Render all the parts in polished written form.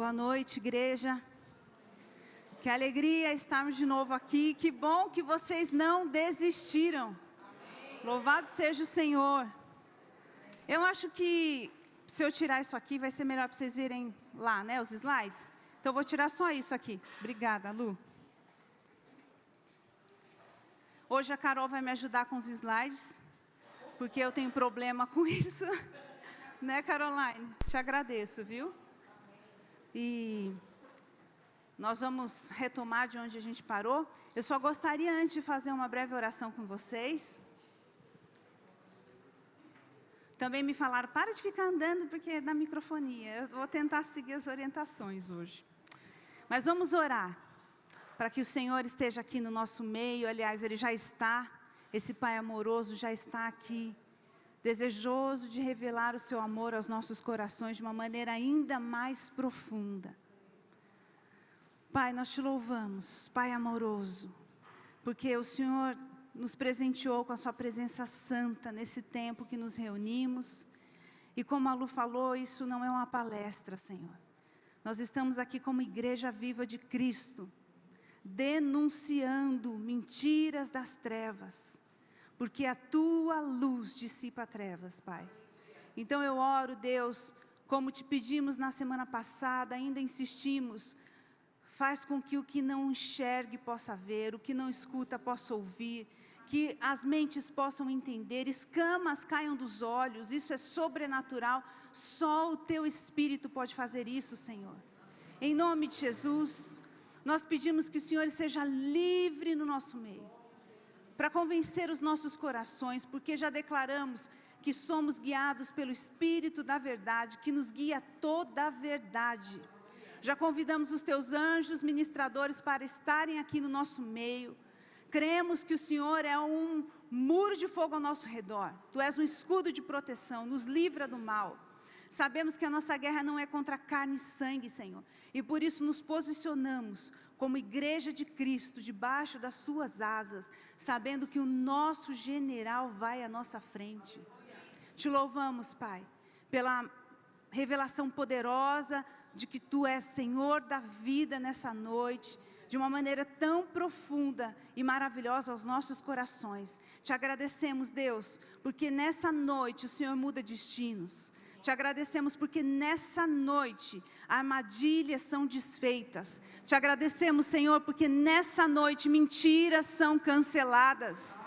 Boa noite, igreja. Que alegria estarmos de novo aqui. Que bom que vocês não desistiram. Louvado seja o Senhor. Eu acho que se eu tirar isso aqui, vai ser melhor para vocês verem lá, né, os slides. Então, eu vou tirar só isso aqui. Obrigada, Lu. Hoje a Carol vai me ajudar com os slides, porque eu tenho problema com isso. Né, Caroline? Te agradeço, viu? E nós vamos retomar de onde a gente parou. Eu só gostaria, antes de fazer uma breve oração com vocês. Também me falaram, para de ficar andando, porque é da microfonia. Eu vou tentar seguir as orientações hoje. Mas vamos orar, para que o Senhor esteja aqui no nosso meio. Aliás, Ele já está, esse Pai amoroso já está aqui, desejoso de revelar o seu amor aos nossos corações de uma maneira ainda mais profunda. Pai, nós te louvamos, Pai amoroso, porque o Senhor nos presenteou com a sua presença santa nesse tempo que nos reunimos. E como a Lu falou, isso não é uma palestra, Senhor. Nós estamos aqui como igreja viva de Cristo, denunciando mentiras das trevas, porque a tua luz dissipa trevas, Pai. Então eu oro, Deus, como te pedimos na semana passada, ainda insistimos, faz com que o que não enxergue possa ver, o que não escuta possa ouvir, que as mentes possam entender, escamas caiam dos olhos, isso é sobrenatural, só o teu Espírito pode fazer isso, Senhor. Em nome de Jesus, nós pedimos que o Senhor seja livre no nosso meio, para convencer os nossos corações, porque já declaramos que somos guiados pelo Espírito da verdade, que nos guia toda a verdade. Já convidamos os teus anjos ministradores para estarem aqui no nosso meio. Cremos que o Senhor é um muro de fogo ao nosso redor. Tu és um escudo de proteção, nos livra do mal. Sabemos que a nossa guerra não é contra carne e sangue, Senhor. E por isso nos posicionamos como igreja de Cristo, debaixo das suas asas, sabendo que o nosso general vai à nossa frente. Te louvamos, Pai, pela revelação poderosa de que Tu és Senhor da vida nessa noite, de uma maneira tão profunda e maravilhosa aos nossos corações. Te agradecemos, Deus, porque nessa noite o Senhor muda destinos. Te agradecemos porque nessa noite armadilhas são desfeitas. Te agradecemos, Senhor, porque nessa noite mentiras são canceladas.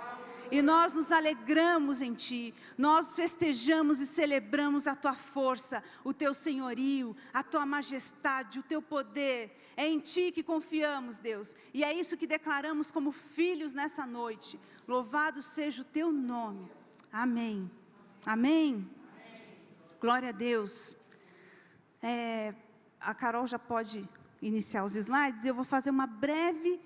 E nós nos alegramos em Ti, nós festejamos e celebramos a Tua força, o Teu senhorio, a Tua majestade, o Teu poder. É em Ti que confiamos, Deus, e é isso que declaramos como filhos nessa noite. Louvado seja o Teu nome. Amém. Amém. Glória a Deus. A Carol já pode iniciar os slides, e eu vou fazer uma breve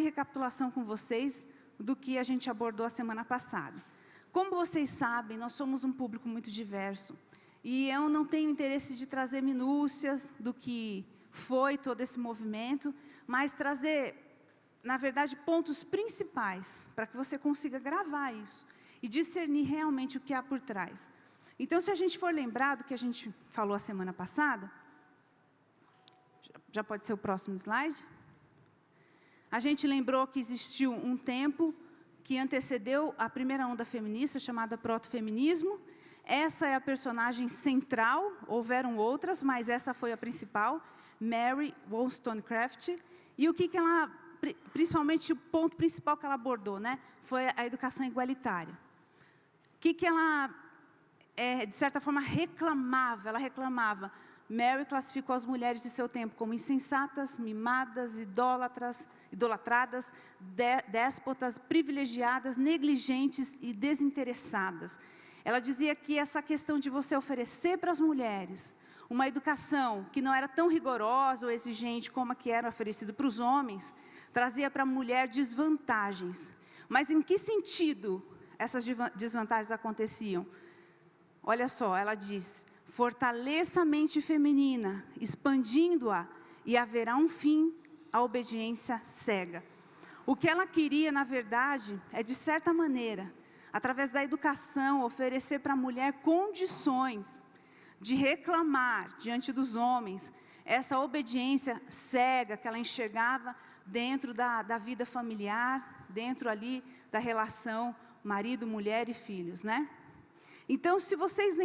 recapitulação com vocês do que a gente abordou a semana passada. Como vocês sabem, nós somos um público muito diverso, e eu não tenho interesse de trazer minúcias do que foi todo esse movimento, mas trazer, na verdade, pontos principais, para que você consiga gravar isso, e discernir realmente o que há por trás. Então, se a gente for lembrar do que a gente falou a semana passada, já pode ser o próximo slide? A gente lembrou que existiu um tempo que antecedeu a primeira onda feminista, chamada protofeminismo. Essa é a personagem central, houveram outras, mas essa foi a principal, Mary Wollstonecraft. E o que ela, principalmente o ponto principal que ela abordou, né, foi a educação igualitária. O que ela, de certa forma, reclamava? Ela reclamava. Mary classificou as mulheres de seu tempo como insensatas, mimadas, idolatradas, déspotas, privilegiadas, negligentes e desinteressadas. Ela dizia que essa questão de você oferecer para as mulheres uma educação que não era tão rigorosa ou exigente como a que era oferecida para os homens, trazia para a mulher desvantagens. Mas em que sentido essas desvantagens aconteciam? Olha só, ela diz: fortaleça a mente feminina, expandindo-a, e haverá um fim à obediência cega. O que ela queria, na verdade, é, de certa maneira, através da educação, oferecer para a mulher condições de reclamar diante dos homens, essa obediência cega que ela enxergava dentro da vida familiar, dentro ali da relação marido, mulher e filhos, né? Então, se vocês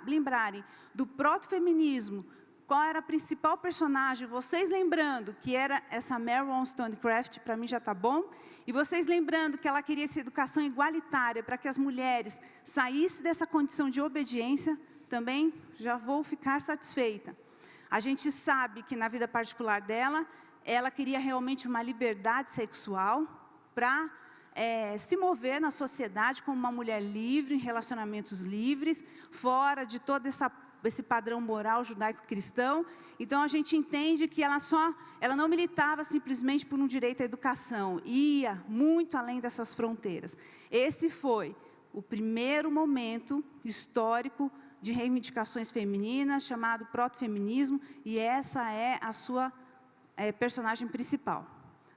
lembrarem do proto-feminismo, qual era a principal personagem, vocês lembrando que era essa Mary Wollstonecraft, para mim já está bom, e vocês lembrando que ela queria essa educação igualitária para que as mulheres saíssem dessa condição de obediência, também já vou ficar satisfeita. A gente sabe que na vida particular dela, ela queria realmente uma liberdade sexual para se mover na sociedade como uma mulher livre, em relacionamentos livres, fora de todo esse padrão moral judaico-cristão. Então, a gente entende que ela não militava simplesmente por um direito à educação, ia muito além dessas fronteiras. Esse foi o primeiro momento histórico de reivindicações femininas, chamado proto-feminismo, e essa é a sua personagem principal.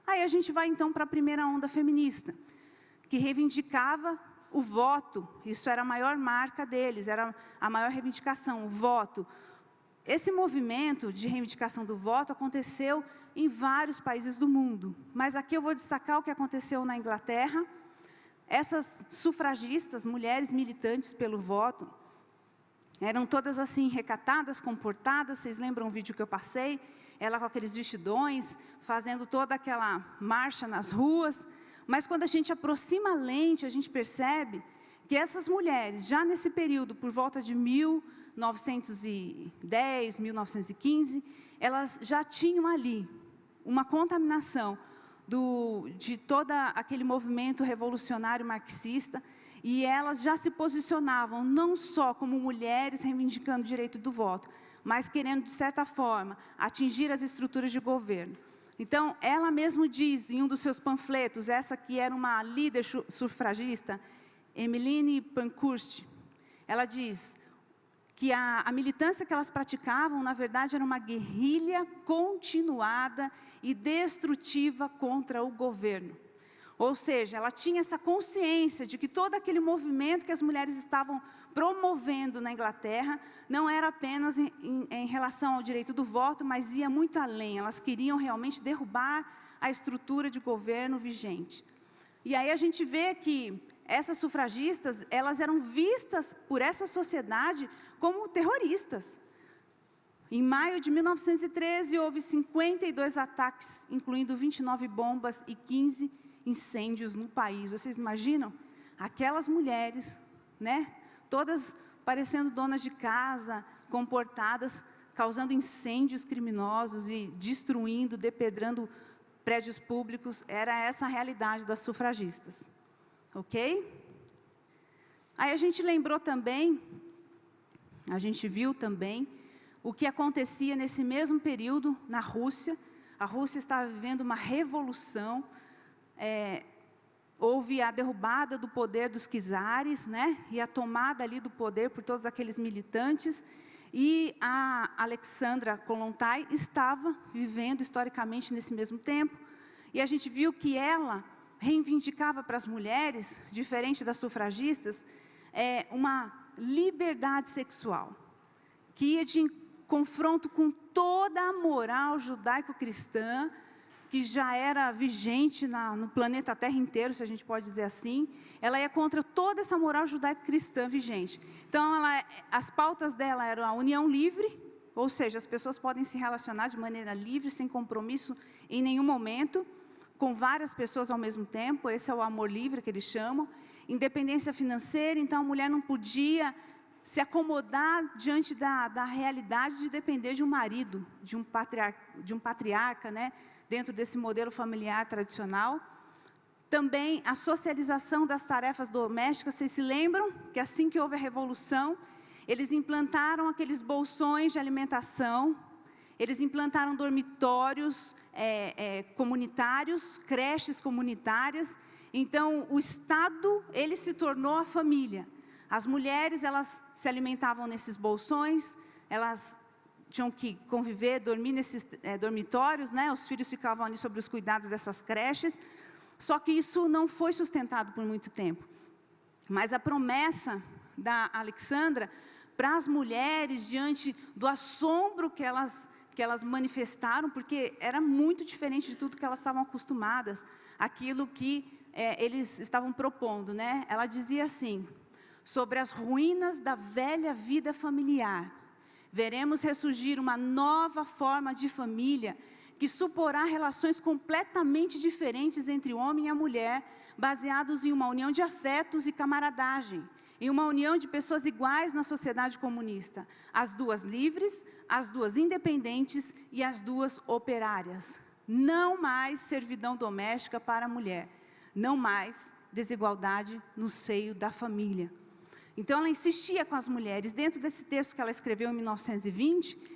Aí a gente vai então para a primeira onda feminista, que reivindicava o voto. Isso era a maior marca deles, era a maior reivindicação, o voto. Esse movimento de reivindicação do voto aconteceu em vários países do mundo, mas aqui eu vou destacar o que aconteceu na Inglaterra. Essas sufragistas, mulheres militantes pelo voto, eram todas assim, recatadas, comportadas. Vocês lembram o vídeo que eu passei? Ela com aqueles vestidões, fazendo toda aquela marcha nas ruas. Mas quando a gente aproxima a lente, a gente percebe que essas mulheres, já nesse período, por volta de 1910, 1915, elas já tinham ali uma contaminação de todo aquele movimento revolucionário marxista, e elas já se posicionavam não só como mulheres reivindicando o direito do voto, mas querendo, de certa forma, atingir as estruturas de governo. Então, ela mesma diz em um dos seus panfletos, essa que era uma líder sufragista, Emmeline Pankhurst, ela diz que a militância que elas praticavam, na verdade, era uma guerrilha continuada e destrutiva contra o governo. Ou seja, ela tinha essa consciência de que todo aquele movimento que as mulheres estavam promovendo na Inglaterra não era apenas em relação ao direito do voto, mas ia muito além. Elas queriam realmente derrubar a estrutura de governo vigente. E aí a gente vê que essas sufragistas, elas eram vistas por essa sociedade como terroristas. Em maio de 1913, houve 52 ataques, incluindo 29 bombas e 15 incêndios no país. Vocês imaginam? Aquelas mulheres, né, todas parecendo donas de casa, comportadas, causando incêndios criminosos e destruindo, depedrando prédios públicos. Era essa a realidade das sufragistas. Ok? Aí a gente lembrou também, a gente viu também, o que acontecia nesse mesmo período na Rússia. A Rússia estava vivendo uma revolução. Houve a derrubada do poder dos czares, né? E a tomada ali do poder por todos aqueles militantes. E a Alexandra Kollontai estava vivendo historicamente nesse mesmo tempo. E a gente viu que ela reivindicava para as mulheres, diferente das sufragistas, uma liberdade sexual, que ia de confronto com toda a moral judaico-cristã, que já era vigente no planeta Terra inteiro, se a gente pode dizer assim. Ela ia contra toda essa moral judaico-cristã vigente. Então, as pautas dela eram a união livre, ou seja, as pessoas podem se relacionar de maneira livre, sem compromisso em nenhum momento, com várias pessoas ao mesmo tempo. Esse é o amor livre que eles chamam. Independência financeira, então a mulher não podia se acomodar diante da realidade de depender de um marido, de um patriarca, né? Dentro desse modelo familiar tradicional. Também a socialização das tarefas domésticas. Vocês se lembram que assim que houve a Revolução, eles implantaram aqueles bolsões de alimentação, eles implantaram dormitórios comunitários, creches comunitárias. Então, o Estado, ele se tornou a família. As mulheres, elas se alimentavam nesses bolsões, elas tinham que conviver, dormir nesses dormitórios, né? Os filhos ficavam ali sob os cuidados dessas creches. Só que isso não foi sustentado por muito tempo. Mas a promessa da Alexandra para as mulheres diante do assombro que elas manifestaram, porque era muito diferente de tudo que elas estavam acostumadas, aquilo que eles estavam propondo, né? Ela dizia assim: sobre as ruínas da velha vida familiar, veremos ressurgir uma nova forma de família que suporá relações completamente diferentes entre o homem e a mulher, baseados em uma união de afetos e camaradagem, em uma união de pessoas iguais na sociedade comunista, as duas livres, as duas independentes e as duas operárias. Não mais servidão doméstica para a mulher, não mais desigualdade no seio da família. Então, ela insistia com as mulheres. Dentro desse texto que ela escreveu em 1920,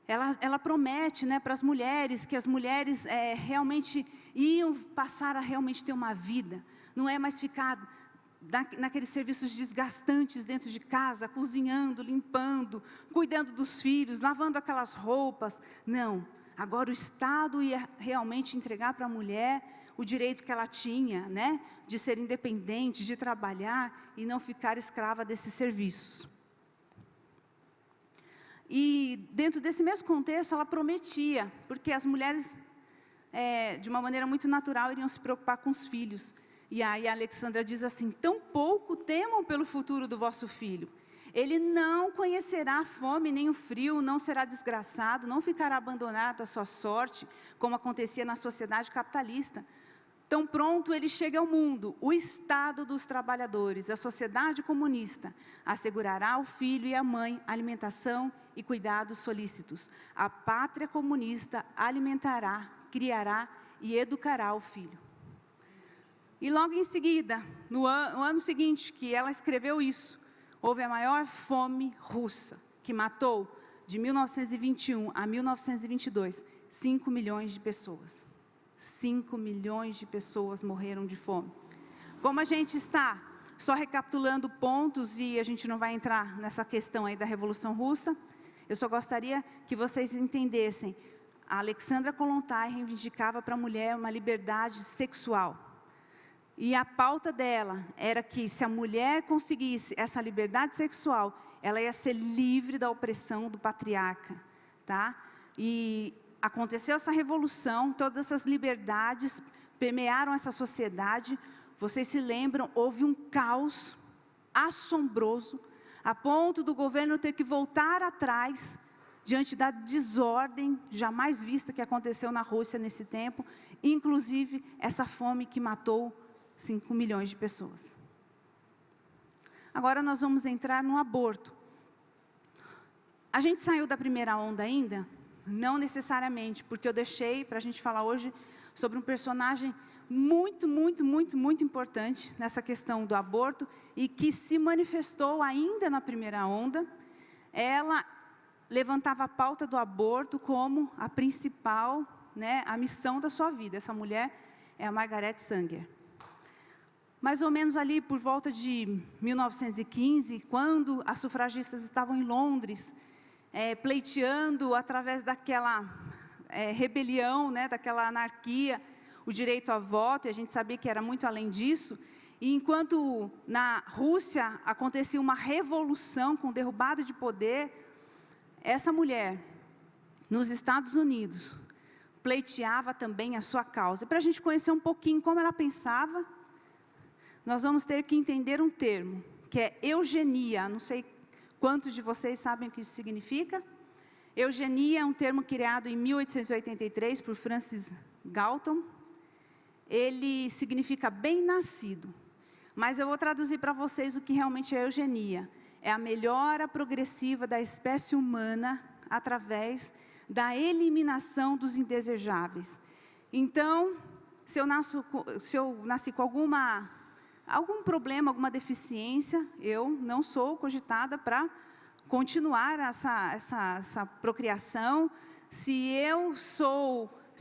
ela promete, né, para as mulheres, que as mulheres realmente iam passar a realmente ter uma vida. Não é mais ficar naqueles serviços desgastantes dentro de casa, cozinhando, limpando, cuidando dos filhos, lavando aquelas roupas. Não, agora o Estado ia realmente entregar para a mulher o direito que ela tinha, né, de ser independente, de trabalhar e não ficar escrava desses serviços. E dentro desse mesmo contexto, ela prometia, porque as mulheres, de uma maneira muito natural, iriam se preocupar com os filhos. E aí a Alexandra diz assim: tão pouco temam pelo futuro do vosso filho. Ele não conhecerá a fome nem o frio, não será desgraçado, não ficará abandonado à sua sorte, como acontecia na sociedade capitalista. Tão pronto ele chega ao mundo, o Estado dos trabalhadores, a sociedade comunista, assegurará ao filho e à mãe alimentação e cuidados solícitos. A pátria comunista alimentará, criará e educará o filho. E logo em seguida, no ano seguinte que ela escreveu isso, houve a maior fome russa, que matou, de 1921 a 1922, 5 milhões de pessoas. 5 milhões de pessoas morreram de fome. Como a gente está só recapitulando pontos, e a gente não vai entrar nessa questão aí da Revolução Russa, eu só gostaria que vocês entendessem. A Alexandra Kollontai reivindicava para a mulher uma liberdade sexual. E a pauta dela era que, se a mulher conseguisse essa liberdade sexual, ela ia ser livre da opressão do patriarca, tá? E aconteceu essa revolução, todas essas liberdades permearam essa sociedade. Vocês se lembram, houve um caos assombroso, a ponto do governo ter que voltar atrás, diante da desordem jamais vista que aconteceu na Rússia nesse tempo, inclusive essa fome que matou 5 milhões de pessoas. Agora nós vamos entrar no aborto. A gente saiu da primeira onda ainda? Não necessariamente, porque eu deixei para a gente falar hoje sobre um personagem muito importante nessa questão do aborto e que se manifestou ainda na primeira onda. Ela levantava a pauta do aborto como a principal, né, a missão da sua vida. Essa mulher é a Margaret Sanger. Mais ou menos ali por volta de 1915, quando as sufragistas estavam em Londres, pleiteando através daquela rebelião, né, daquela anarquia, o direito a voto, e a gente sabia que era muito além disso. E enquanto na Rússia acontecia uma revolução com derrubada de poder, essa mulher, nos Estados Unidos, pleiteava também a sua causa. Para a gente conhecer um pouquinho como ela pensava, nós vamos ter que entender um termo, que é eugenia. Não sei quantos de vocês sabem o que isso significa. Eugenia é um termo criado em 1883 por Francis Galton. Ele significa bem-nascido. Mas eu vou traduzir para vocês o que realmente é eugenia. É a melhora progressiva da espécie humana através da eliminação dos indesejáveis. Então, se eu nasci com algum problema, alguma deficiência, eu não sou cogitada para continuar essa procriação. Se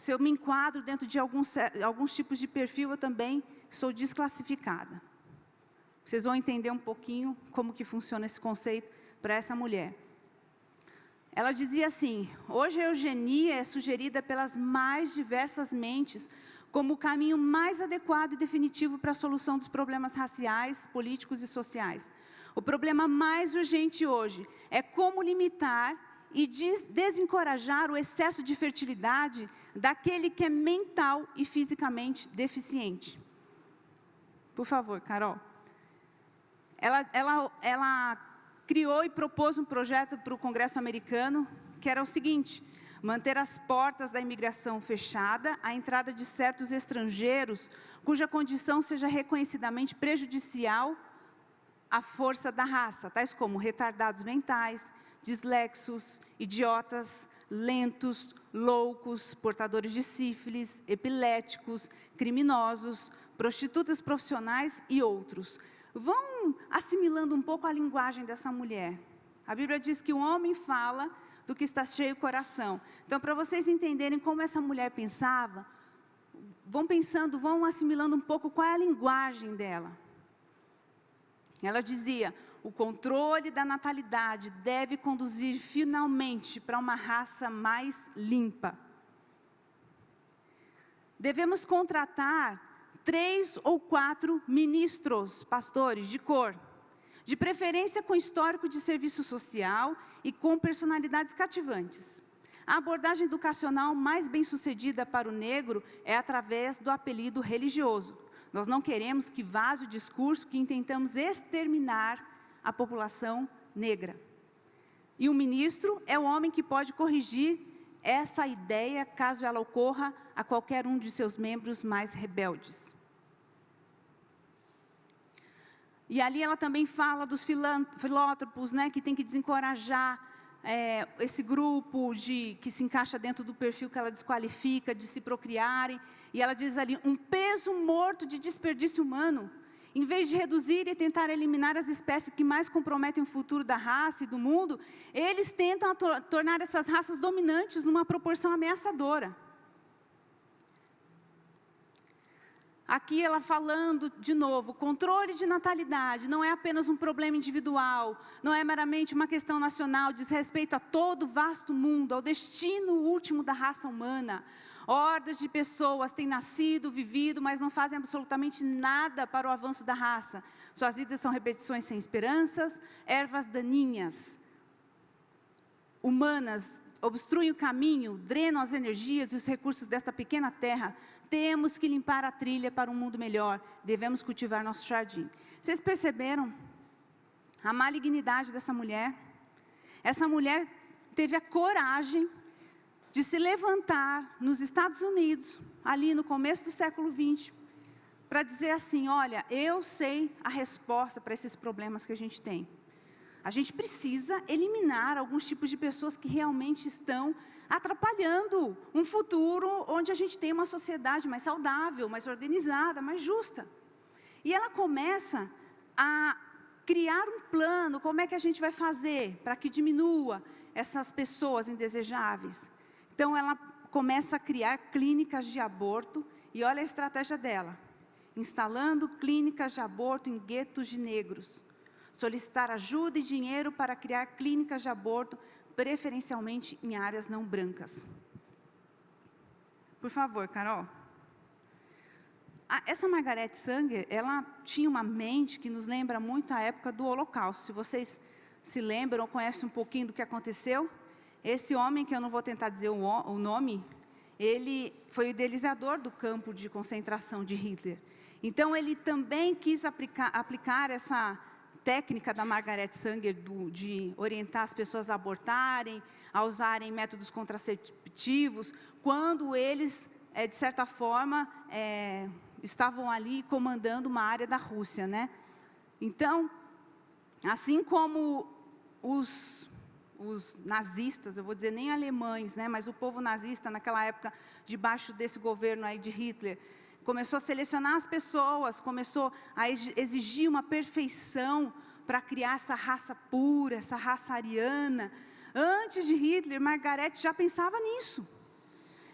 eu me enquadro dentro de alguns tipos de perfil, eu também sou desclassificada. Vocês vão entender um pouquinho como que funciona esse conceito para essa mulher. Ela dizia assim: hoje a eugenia é sugerida pelas mais diversas mentes como o caminho mais adequado e definitivo para a solução dos problemas raciais, políticos e sociais. O problema mais urgente hoje é como limitar e desencorajar o excesso de fertilidade daquele que é mental e fisicamente deficiente. Por favor, Carol. Ela criou e propôs um projeto para o Congresso americano, que era o seguinte: manter as portas da imigração fechada à entrada de certos estrangeiros, cuja condição seja reconhecidamente prejudicial à força da raça, tais como retardados mentais, dislexos, idiotas, lentos, loucos, portadores de sífilis, epiléticos, criminosos, prostitutas profissionais e outros. Vão assimilando um pouco a linguagem dessa mulher. A Bíblia diz que o homem fala do que está cheio o coração. Então, para vocês entenderem como essa mulher pensava, vão assimilando um pouco qual é a linguagem dela. Ela dizia: o controle da natalidade deve conduzir finalmente para uma raça mais limpa. Devemos contratar 3 ou 4 ministros, pastores de cor, de preferência com histórico de serviço social e com personalidades cativantes. A abordagem educacional mais bem-sucedida para o negro é através do apelido religioso. Nós não queremos que vaze o discurso que intentamos exterminar a população negra. E o ministro é o homem que pode corrigir essa ideia, caso ela ocorra a qualquer um de seus membros mais rebeldes. E ali ela também fala dos filóntropos, né, que tem que desencorajar esse grupo que se encaixa dentro do perfil que ela desqualifica, de se procriarem. E ela diz ali: um peso morto de desperdício humano. Em vez de reduzir e tentar eliminar as espécies que mais comprometem o futuro da raça e do mundo, eles tentam tornar essas raças dominantes numa proporção ameaçadora. Aqui ela falando de novo: controle de natalidade não é apenas um problema individual, não é meramente uma questão nacional, diz respeito a todo o vasto mundo, ao destino último da raça humana. Hordas de pessoas têm nascido, vivido, mas não fazem absolutamente nada para o avanço da raça. Suas vidas são repetições sem esperanças, ervas daninhas, humanas, obstruem o caminho, drenam as energias e os recursos desta pequena terra. Temos que limpar a trilha para um mundo melhor, devemos cultivar nosso jardim. Vocês perceberam a malignidade dessa mulher? Essa mulher teve a coragem de se levantar nos Estados Unidos, ali no começo do século XX, para dizer assim: olha, eu sei a resposta para esses problemas que a gente tem. A gente precisa eliminar alguns tipos de pessoas que realmente estão atrapalhando um futuro onde a gente tem uma sociedade mais saudável, mais organizada, mais justa. E ela começa a criar um plano: como é que a gente vai fazer para que diminua essas pessoas indesejáveis. Então ela começa a criar clínicas de aborto, e olha a estratégia dela: instalando clínicas de aborto em guetos de negros. Solicitar ajuda e dinheiro para criar clínicas de aborto, preferencialmente em áreas não brancas. Por favor, Carol. Essa Margaret Sanger, ela tinha uma mente que nos lembra muito a época do Holocausto. Se vocês se lembram ou conhecem um pouquinho do que aconteceu, esse homem, que eu não vou tentar dizer o nome, ele foi o idealizador do campo de concentração de Hitler. Então, ele também quis aplicar essa técnica da Margaret Sanger de orientar as pessoas a abortarem, a usarem métodos contraceptivos, quando eles, de certa forma, estavam ali comandando uma área da Rússia, né? Então, assim como os nazistas, eu vou dizer nem alemães, né, mas o povo nazista naquela época, debaixo desse governo aí de Hitler, começou a selecionar as pessoas, começou a exigir uma perfeição para criar essa raça pura, essa raça ariana. Antes de Hitler, Margaret já pensava nisso.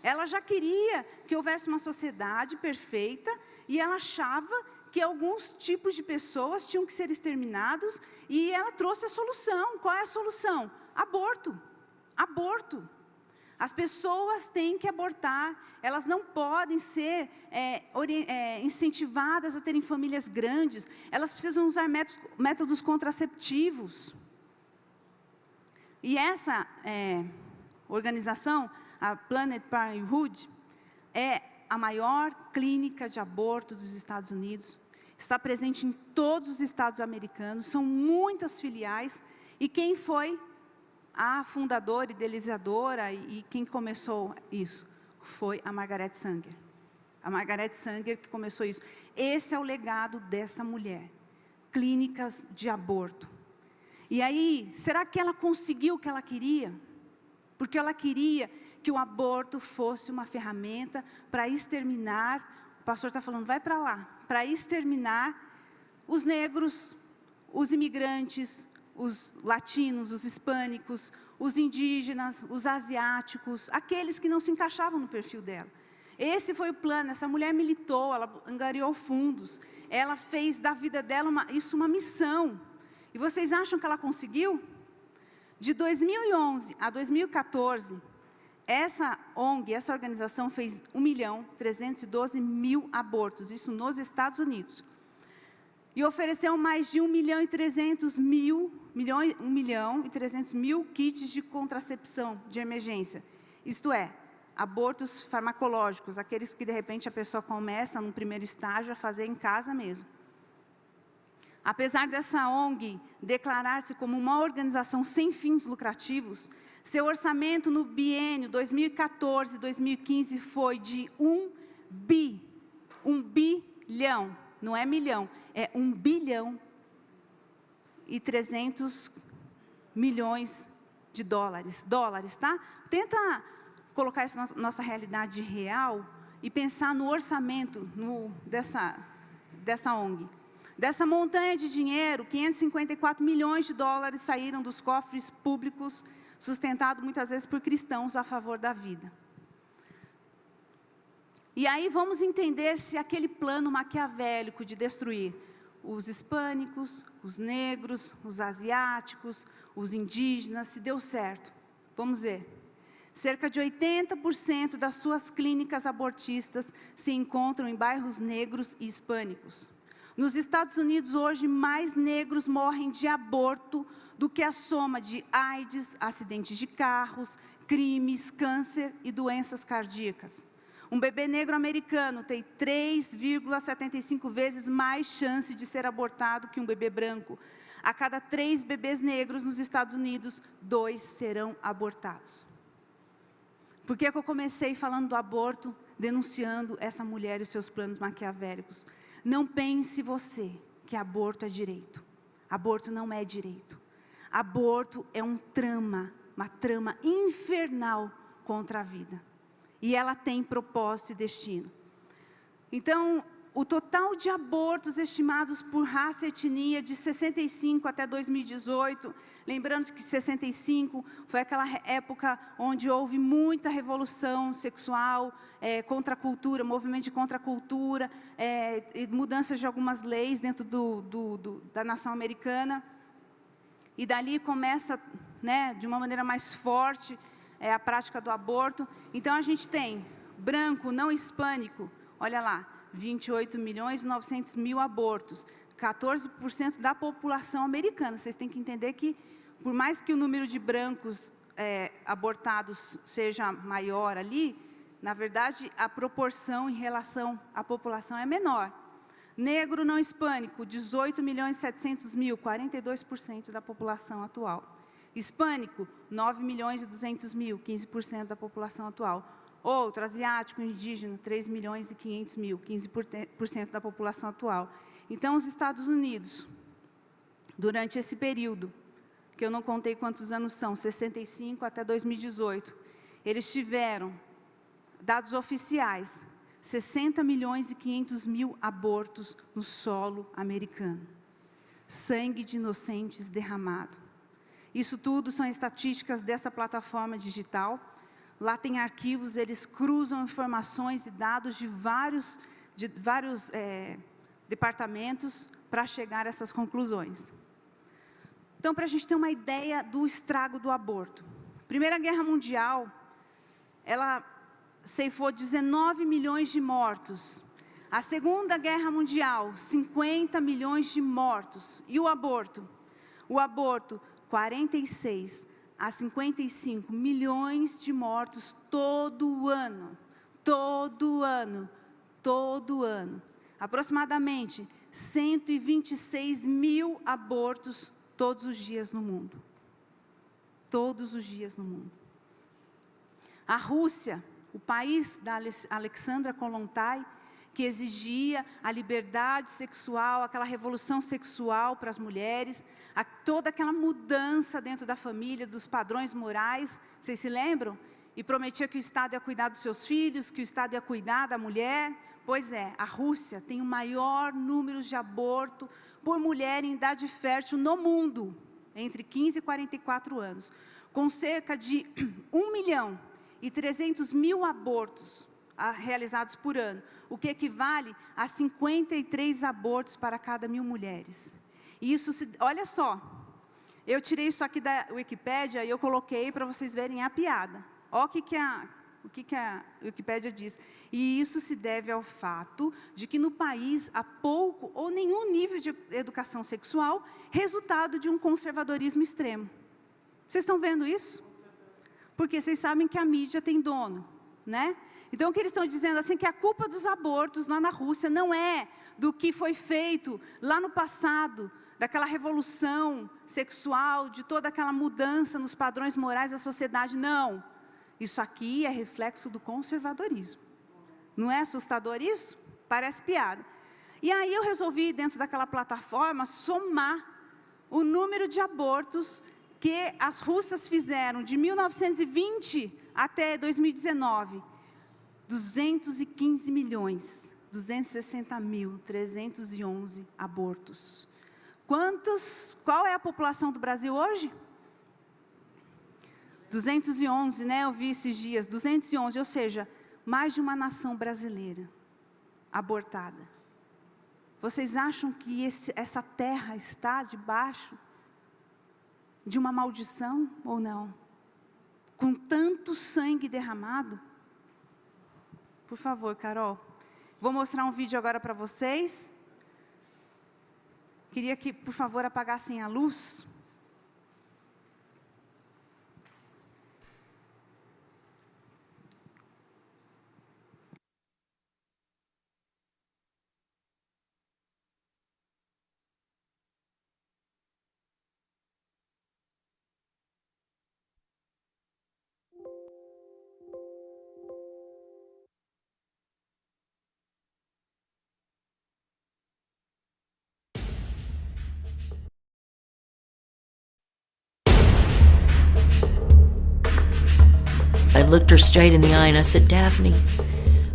Ela já queria que houvesse uma sociedade perfeita, e ela achava que alguns tipos de pessoas tinham que ser exterminados, e ela trouxe a solução. Qual é a solução? Aborto. Aborto. As pessoas têm que abortar, elas não podem ser incentivadas a terem famílias grandes, elas precisam usar métodos contraceptivos. E essa organização, a Planned Parenthood, é a maior clínica de aborto dos Estados Unidos, está presente em todos os estados americanos, são muitas filiais, e quem foi a fundadora, idealizadora e quem começou isso? Foi a Margaret Sanger. A Margaret Sanger que começou isso. Esse é o legado dessa mulher. Clínicas de aborto. E aí, será que ela conseguiu o que ela queria? Porque ela queria que o aborto fosse uma ferramenta para exterminar, o pastor está falando, vai para lá, para exterminar os negros, os imigrantes, os latinos, os hispânicos, os indígenas, os asiáticos, aqueles que não se encaixavam no perfil dela. Esse foi o plano, essa mulher militou, ela angariou fundos, ela fez da vida dela uma missão. E vocês acham que ela conseguiu? De 2011 a 2014, essa ONG, essa organização fez 1.312.000 abortos, isso nos Estados Unidos. E ofereceu mais de 1.300.000 kits de contracepção de emergência. Isto é, abortos farmacológicos, aqueles que de repente a pessoa começa no primeiro estágio a fazer em casa mesmo. Apesar dessa ONG declarar-se como uma organização sem fins lucrativos, seu orçamento no biênio 2014-2015 foi de 1 bilhão, não é milhão, é 1 bilhão e 300 milhões de dólares, tá? Tenta colocar isso na nossa realidade real e pensar no orçamento dessa ONG. Dessa montanha de dinheiro, 554 milhões de dólares saíram dos cofres públicos, sustentado muitas vezes por cristãos a favor da vida. E aí vamos entender se aquele plano maquiavélico de destruir os hispânicos, os negros, os asiáticos, os indígenas, se deu certo. Vamos ver. Cerca de 80% das suas clínicas abortistas se encontram em bairros negros e hispânicos. Nos Estados Unidos, hoje, mais negros morrem de aborto do que a soma de AIDS, acidentes de carros, crimes, câncer e doenças cardíacas. Um bebê negro americano tem 3,75 vezes mais chance de ser abortado que um bebê branco. A cada 3 bebês negros nos Estados Unidos, 2 serão abortados. Por que eu comecei falando do aborto, denunciando essa mulher e os seus planos maquiavélicos? Não pense você que aborto é direito. Aborto não é direito. Aborto é uma trama infernal contra a vida. E ela tem propósito e destino. Então, o total de abortos estimados por raça e etnia de 65 até 2018, lembrando que 65 foi aquela época onde houve muita revolução sexual, contra a cultura, movimento de contra a cultura, mudanças de algumas leis dentro da nação americana. E dali começa, de uma maneira mais forte, a prática do aborto. Então a gente tem branco, não hispânico, olha lá, 28.900.000 abortos, 14% da população americana. Vocês têm que entender que, por mais que o número de brancos abortados seja maior ali, na verdade, a proporção em relação à população é menor. Negro não hispânico, 18.700.000, 42% da população atual. Hispânico, 9.200.000, 15% da população atual. Outro, asiático, indígena, 3.500.000, 15% da população atual. Então, os Estados Unidos, durante esse período, que eu não contei quantos anos são, 65 até 2018, eles tiveram, dados oficiais, 60.500.000 abortos no solo americano. Sangue de inocentes derramado. Isso tudo são estatísticas dessa plataforma digital. Lá tem arquivos, eles cruzam informações e dados de vários departamentos para chegar a essas conclusões. Então, para a gente ter uma ideia do estrago do aborto. Primeira Guerra Mundial, ela ceifou 19 milhões de mortos. A Segunda Guerra Mundial, 50 milhões de mortos. E o aborto? O aborto, 46 a 55 milhões de mortos todo ano. Todo ano. Todo ano. Aproximadamente 126 mil abortos todos os dias no mundo. Todos os dias no mundo. A Rússia, o país da Alexandra Kollontai, que exigia a liberdade sexual, aquela revolução sexual para as mulheres, toda aquela mudança dentro da família, dos padrões morais, vocês se lembram? E prometia que o Estado ia cuidar dos seus filhos, que o Estado ia cuidar da mulher. Pois é, a Rússia tem o maior número de aborto por mulher em idade fértil no mundo, entre 15 e 44 anos, com cerca de 1.300.000 abortos realizados por ano, o que equivale a 53 abortos para cada 1.000 mulheres. E isso, olha só, eu tirei isso aqui da Wikipédia e eu coloquei para vocês verem a piada. Olha o que a Wikipédia diz. E isso se deve ao fato de que no país há pouco ou nenhum nível de educação sexual, resultado de um conservadorismo extremo. Vocês estão vendo isso? Porque vocês sabem que a mídia tem dono, né? Então, o que eles estão dizendo assim, que a culpa dos abortos lá na Rússia não é do que foi feito lá no passado, daquela revolução sexual, de toda aquela mudança nos padrões morais da sociedade, não. Isso aqui é reflexo do conservadorismo. Não é assustador isso? Parece piada. E aí eu resolvi, dentro daquela plataforma, somar o número de abortos que as russas fizeram de 1920 até 2019. 215 milhões, 260.311 abortos. Qual é a população do Brasil hoje? 211, né? Eu vi esses dias, 211, ou seja, mais de uma nação brasileira abortada. Vocês acham que essa terra está debaixo de uma maldição ou não? Com tanto sangue derramado? Por favor, Carol. Vou mostrar um vídeo agora para vocês. Queria que, por favor, apagassem a luz. I looked her straight in the eye and I said, Daphne,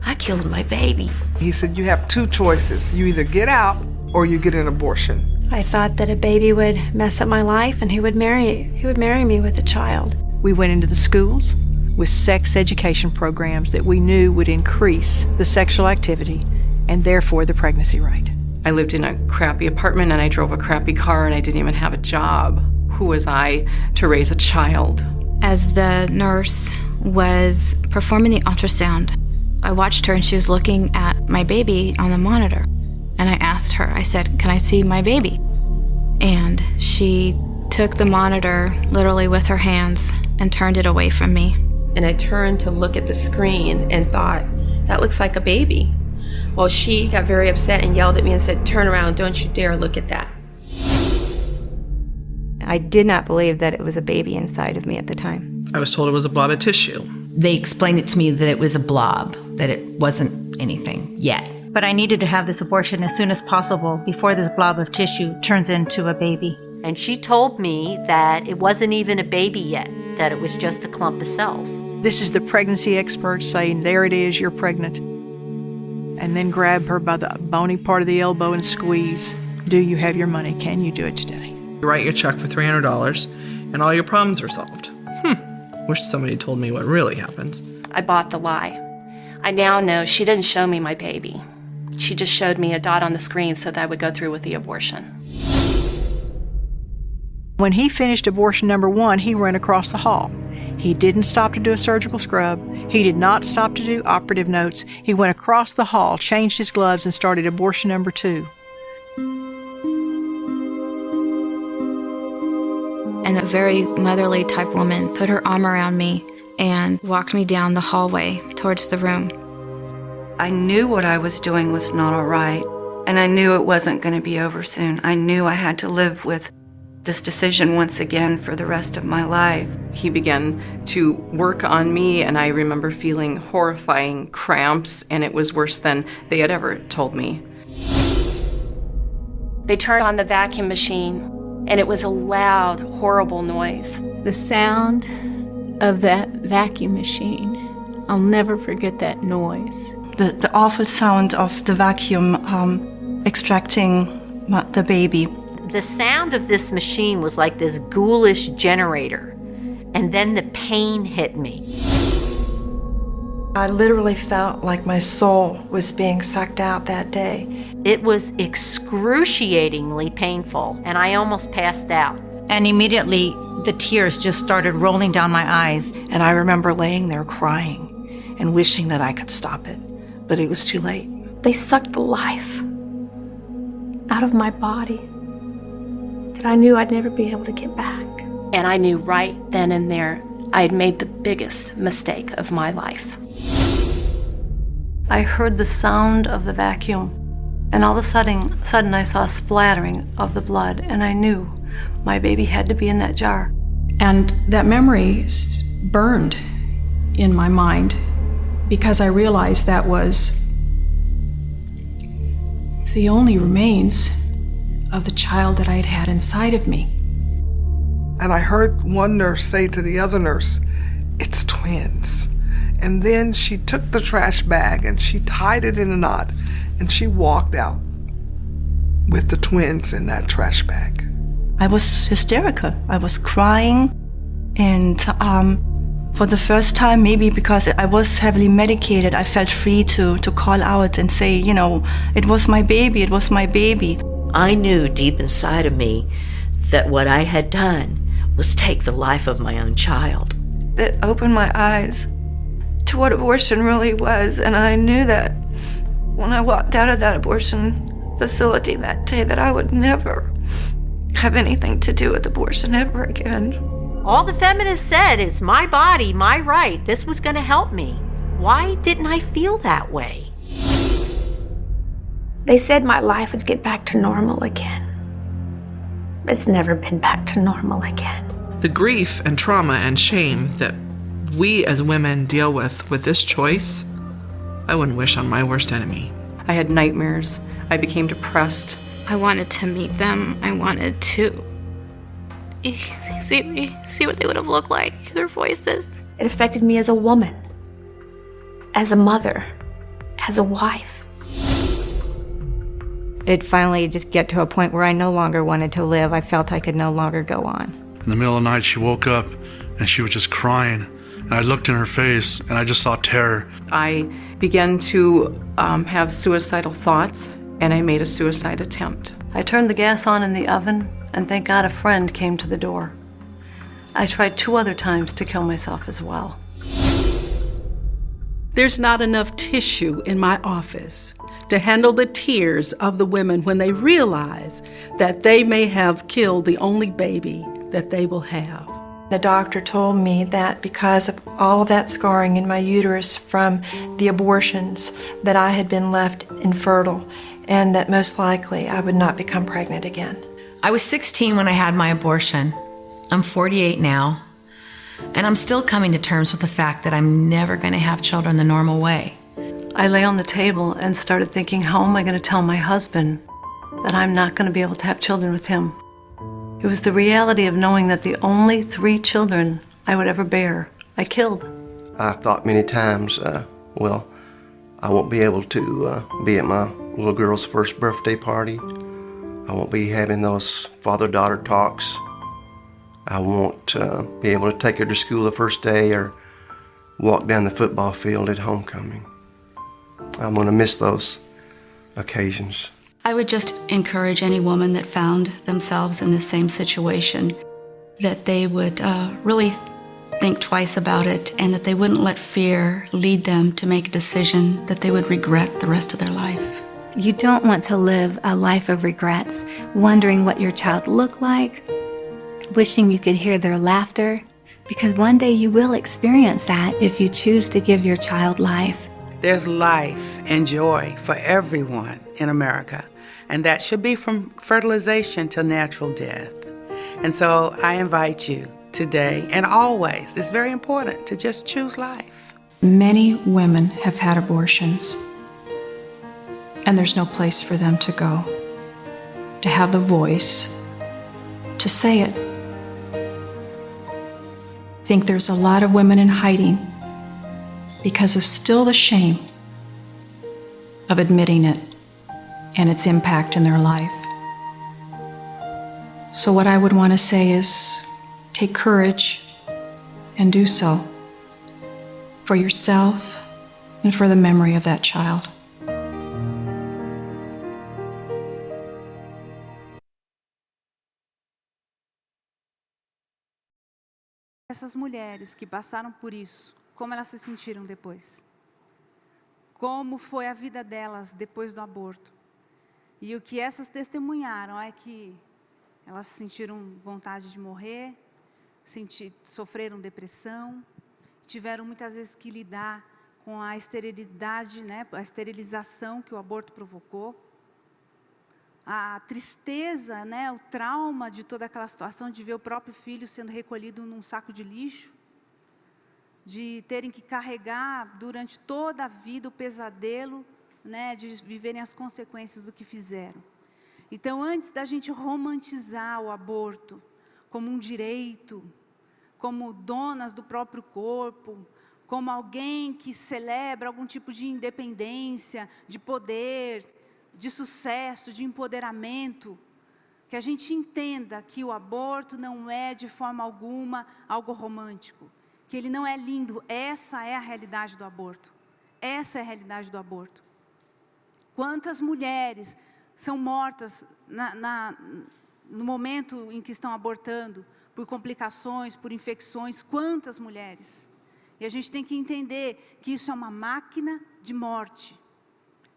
I killed my baby. He said, you have two choices. You either get out or you get an abortion. I thought that a baby would mess up my life and he would marry me with a child. We went into the schools with sex education programs that we knew would increase the sexual activity and therefore the pregnancy rate. I lived in a crappy apartment and I drove a crappy car and I didn't even have a job. Who was I to raise a child? As the nurse was performing the ultrasound, I watched her and she was looking at my baby on the monitor. And I asked her, I said, can I see my baby? And she took the monitor literally with her hands and turned it away from me. And I turned to look at the screen and thought, that looks like a baby. Well, she got very upset and yelled at me and said, turn around, don't you dare look at that. I did not believe that it was a baby inside of me at the time. I was told it was a blob of tissue. They explained it to me that it was a blob, that it wasn't anything yet. But I needed to have this abortion as soon as possible before this blob of tissue turns into a baby. And she told me that it wasn't even a baby yet, that it was just a clump of cells. This is the pregnancy experts saying, there it is, you're pregnant. And then grab her by the bony part of the elbow and squeeze. Do you have your money? Can you do it today? You write your check for $300 and all your problems are solved. Wish somebody told me what really happens. I bought the lie. I now know she didn't show me my baby. She just showed me a dot on the screen so that I would go through with the abortion. When he finished abortion number 1, he ran across the hall. He didn't stop to do a surgical scrub. He did not stop to do operative notes. He went across the hall, changed his gloves, and started abortion number 2. And a very motherly type woman put her arm around me and walked me down the hallway towards the room. I knew what I was doing was not all right, and I knew it wasn't going to be over soon. I knew I had to live with this decision once again for the rest of my life. He began to work on me, and I remember feeling horrifying cramps, and it was worse than they had ever told me. They turned on the vacuum machine, and it was a loud, horrible noise. The sound of that vacuum machine, I'll never forget that noise. The awful sound of the vacuum extracting the baby. The sound of this machine was like this ghoulish generator, and then the pain hit me. I literally felt like my soul was being sucked out that day. It was excruciatingly painful, and I almost passed out. And immediately, the tears just started rolling down my eyes. And I remember laying there crying and wishing that I could stop it, but it was too late. They sucked the life out of my body that I knew I'd never be able to get back. And I knew right then and there I had made the biggest mistake of my life. I heard the sound of the vacuum, and all of a sudden I saw a splattering of the blood, and I knew my baby had to be in that jar. And that memory burned in my mind because I realized that was the only remains of the child that I had had inside of me. And I heard one nurse say to the other nurse, "It's twins." And then she took the trash bag and she tied it in a knot and she walked out with the twins in that trash bag. I was hysterical. I was crying, and for the first time, maybe because I was heavily medicated, I felt free to call out and say, you know, it was my baby, it was my baby. I knew deep inside of me that what I had done was take the life of my own child. That opened my eyes to what abortion really was, and I knew that when I walked out of that abortion facility that day that I would never have anything to do with abortion ever again. All the feminists said is my body, my right. This was going to help me. Why didn't I feel that way? They said my life would get back to normal again. It's never been back to normal again. The grief and trauma and shame that we as women deal with this choice, I wouldn't wish on my worst enemy. I had nightmares. I became depressed. I wanted to meet them. I wanted to see what they would have looked like, hear their voices. It affected me as a woman, as a mother, as a wife. It finally just get to a point where I no longer wanted to live. I felt I could no longer go on. In the middle of the night, she woke up and she was just crying. And I looked in her face and I just saw terror. I began to have suicidal thoughts, and I made a suicide attempt. I turned the gas on in the oven, and thank God a friend came to the door. I tried 2 other times to kill myself as well. There's not enough tissue in my office to handle the tears of the women when they realize that they may have killed the only baby that they will have. The doctor told me that because of all of that scarring in my uterus from the abortions, that I had been left infertile and that most likely I would not become pregnant again. I was 16 when I had my abortion. I'm 48 now, and I'm still coming to terms with the fact that I'm never going to have children the normal way. I lay on the table and started thinking, how am I going to tell my husband that I'm not going to be able to have children with him? It was the reality of knowing that the only 3 children I would ever bear, I killed. I thought many times, well, I won't be able to be at my little girl's first birthday party. I won't be having those father-daughter talks. I won't be able to take her to school the first day or walk down the football field at homecoming. I'm going to miss those occasions. I would just encourage any woman that found themselves in the same situation that they would really think twice about it and that they wouldn't let fear lead them to make a decision that they would regret the rest of their life. You don't want to live a life of regrets, wondering what your child looked like, wishing you could hear their laughter, because one day you will experience that if you choose to give your child life. There's life and joy for everyone in America, and that should be from fertilization to natural death. And so I invite you today and always, it's very important to just choose life. Many women have had abortions, and there's no place for them to go, to have the voice, to say it. I think there's a lot of women in hiding because of still the shame of admitting it and its impact in their life. So what I would want to say is take courage and do so for yourself and for the memory of that child. Essas mulheres que passaram por isso, como elas se sentiram depois? Como foi a vida delas depois do aborto? E o que essas testemunharam é que elas sentiram vontade de morrer, sofreram depressão, tiveram muitas vezes que lidar com a esterilidade, né, a esterilização que o aborto provocou. A tristeza, né, o trauma de toda aquela situação de ver o próprio filho sendo recolhido num saco de lixo, de terem que carregar durante toda a vida o pesadelo, né, de viverem as consequências do que fizeram. Então, antes da gente romantizar o aborto como um direito, como donas do próprio corpo, como alguém que celebra algum tipo de independência, de poder, de sucesso, de empoderamento, que a gente entenda que o aborto não é de forma alguma algo romântico, que ele não é lindo. Essa é a realidade do aborto. Essa é a realidade do aborto. Quantas mulheres são mortas no momento em que estão abortando, por complicações, por infecções? Quantas mulheres? E a gente tem que entender que isso é uma máquina de morte.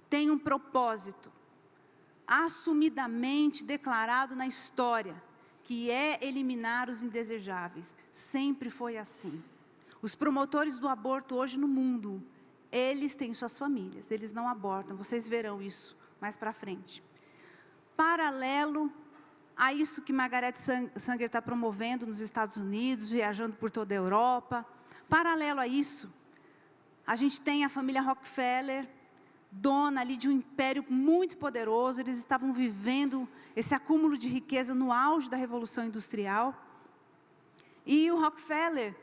Tem um propósito assumidamente declarado na história, que é eliminar os indesejáveis. Sempre foi assim. Os promotores do aborto hoje no mundo, eles têm suas famílias, eles não abortam, vocês verão isso mais para frente. Paralelo a isso que Margaret Sanger está promovendo nos Estados Unidos, viajando por toda a Europa, paralelo a isso, a gente tem a família Rockefeller, dona ali de um império muito poderoso. Eles estavam vivendo esse acúmulo de riqueza no auge da Revolução Industrial. E o Rockefeller,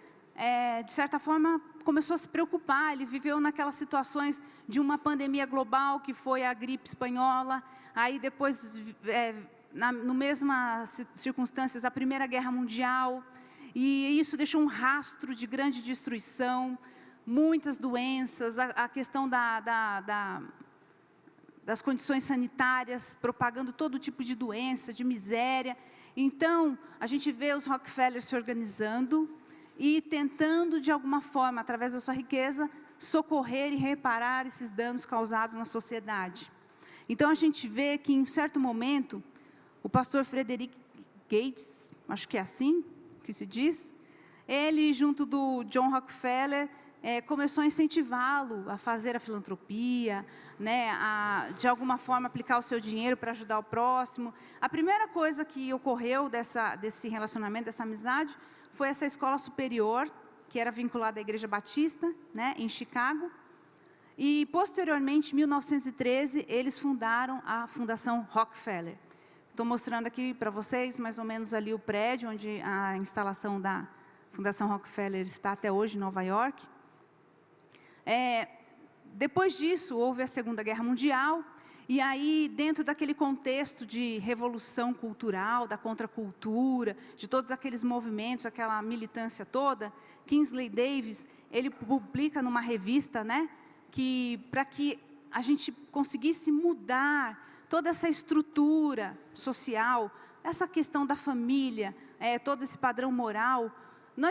de certa forma, começou a se preocupar. Ele viveu naquelas situações de uma pandemia global, que foi a gripe espanhola. Aí depois, no mesmas circunstâncias, a Primeira Guerra Mundial. E isso deixou um rastro de grande destruição, muitas doenças, a questão das condições sanitárias, propagando todo tipo de doença, de miséria. Então, a gente vê os Rockefeller se organizando e tentando, de alguma forma, através da sua riqueza, socorrer e reparar esses danos causados na sociedade. Então, a gente vê que, em certo momento, o pastor Frederick Gates, acho que é assim que se diz, ele, junto do John Rockefeller, começou a incentivá-lo a fazer a filantropia, né, de alguma forma aplicar o seu dinheiro para ajudar o próximo. A primeira coisa que ocorreu desse relacionamento, dessa amizade, foi essa escola superior, que era vinculada à Igreja Batista, né, em Chicago. E, posteriormente, em 1913, eles fundaram a Fundação Rockefeller. Estou mostrando aqui para vocês, mais ou menos ali o prédio, onde a instalação da Fundação Rockefeller está até hoje, em Nova York. Depois disso, houve a Segunda Guerra Mundial, e aí, dentro daquele contexto de revolução cultural, da contracultura, de todos aqueles movimentos, aquela militância toda, Kingsley Davis, ele publica numa revista, né, que para que a gente conseguisse mudar toda essa estrutura social, essa questão da família, todo esse padrão moral, Não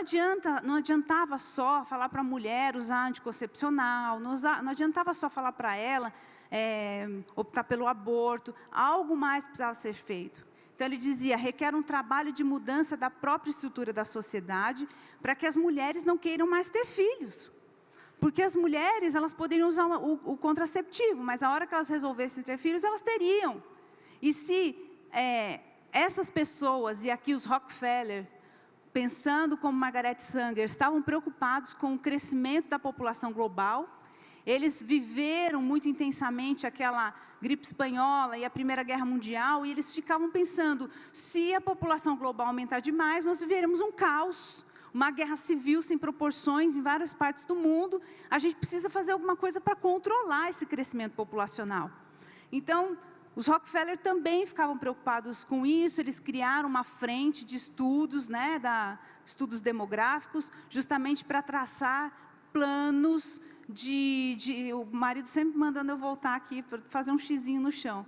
adiantava só falar para a mulher usar anticoncepcional, não adiantava só falar para ela optar pelo aborto, algo mais precisava ser feito. Então ele dizia, requer um trabalho de mudança da própria estrutura da sociedade para que as mulheres não queiram mais ter filhos. Porque as mulheres, elas poderiam usar o contraceptivo, mas a hora que elas resolvessem ter filhos, elas teriam. E se essas pessoas, e aqui os Rockefeller, pensando como Margaret Sanger, estavam preocupados com o crescimento da população global, eles viveram muito intensamente aquela gripe espanhola e a Primeira Guerra Mundial, e eles ficavam pensando, se a população global aumentar demais, nós viveremos um caos, uma guerra civil sem proporções em várias partes do mundo, a gente precisa fazer alguma coisa para controlar esse crescimento populacional. Então, os Rockefeller também ficavam preocupados com isso, eles criaram uma frente de estudos, estudos demográficos, justamente para traçar planos o marido sempre mandando eu voltar aqui para fazer um xizinho no chão.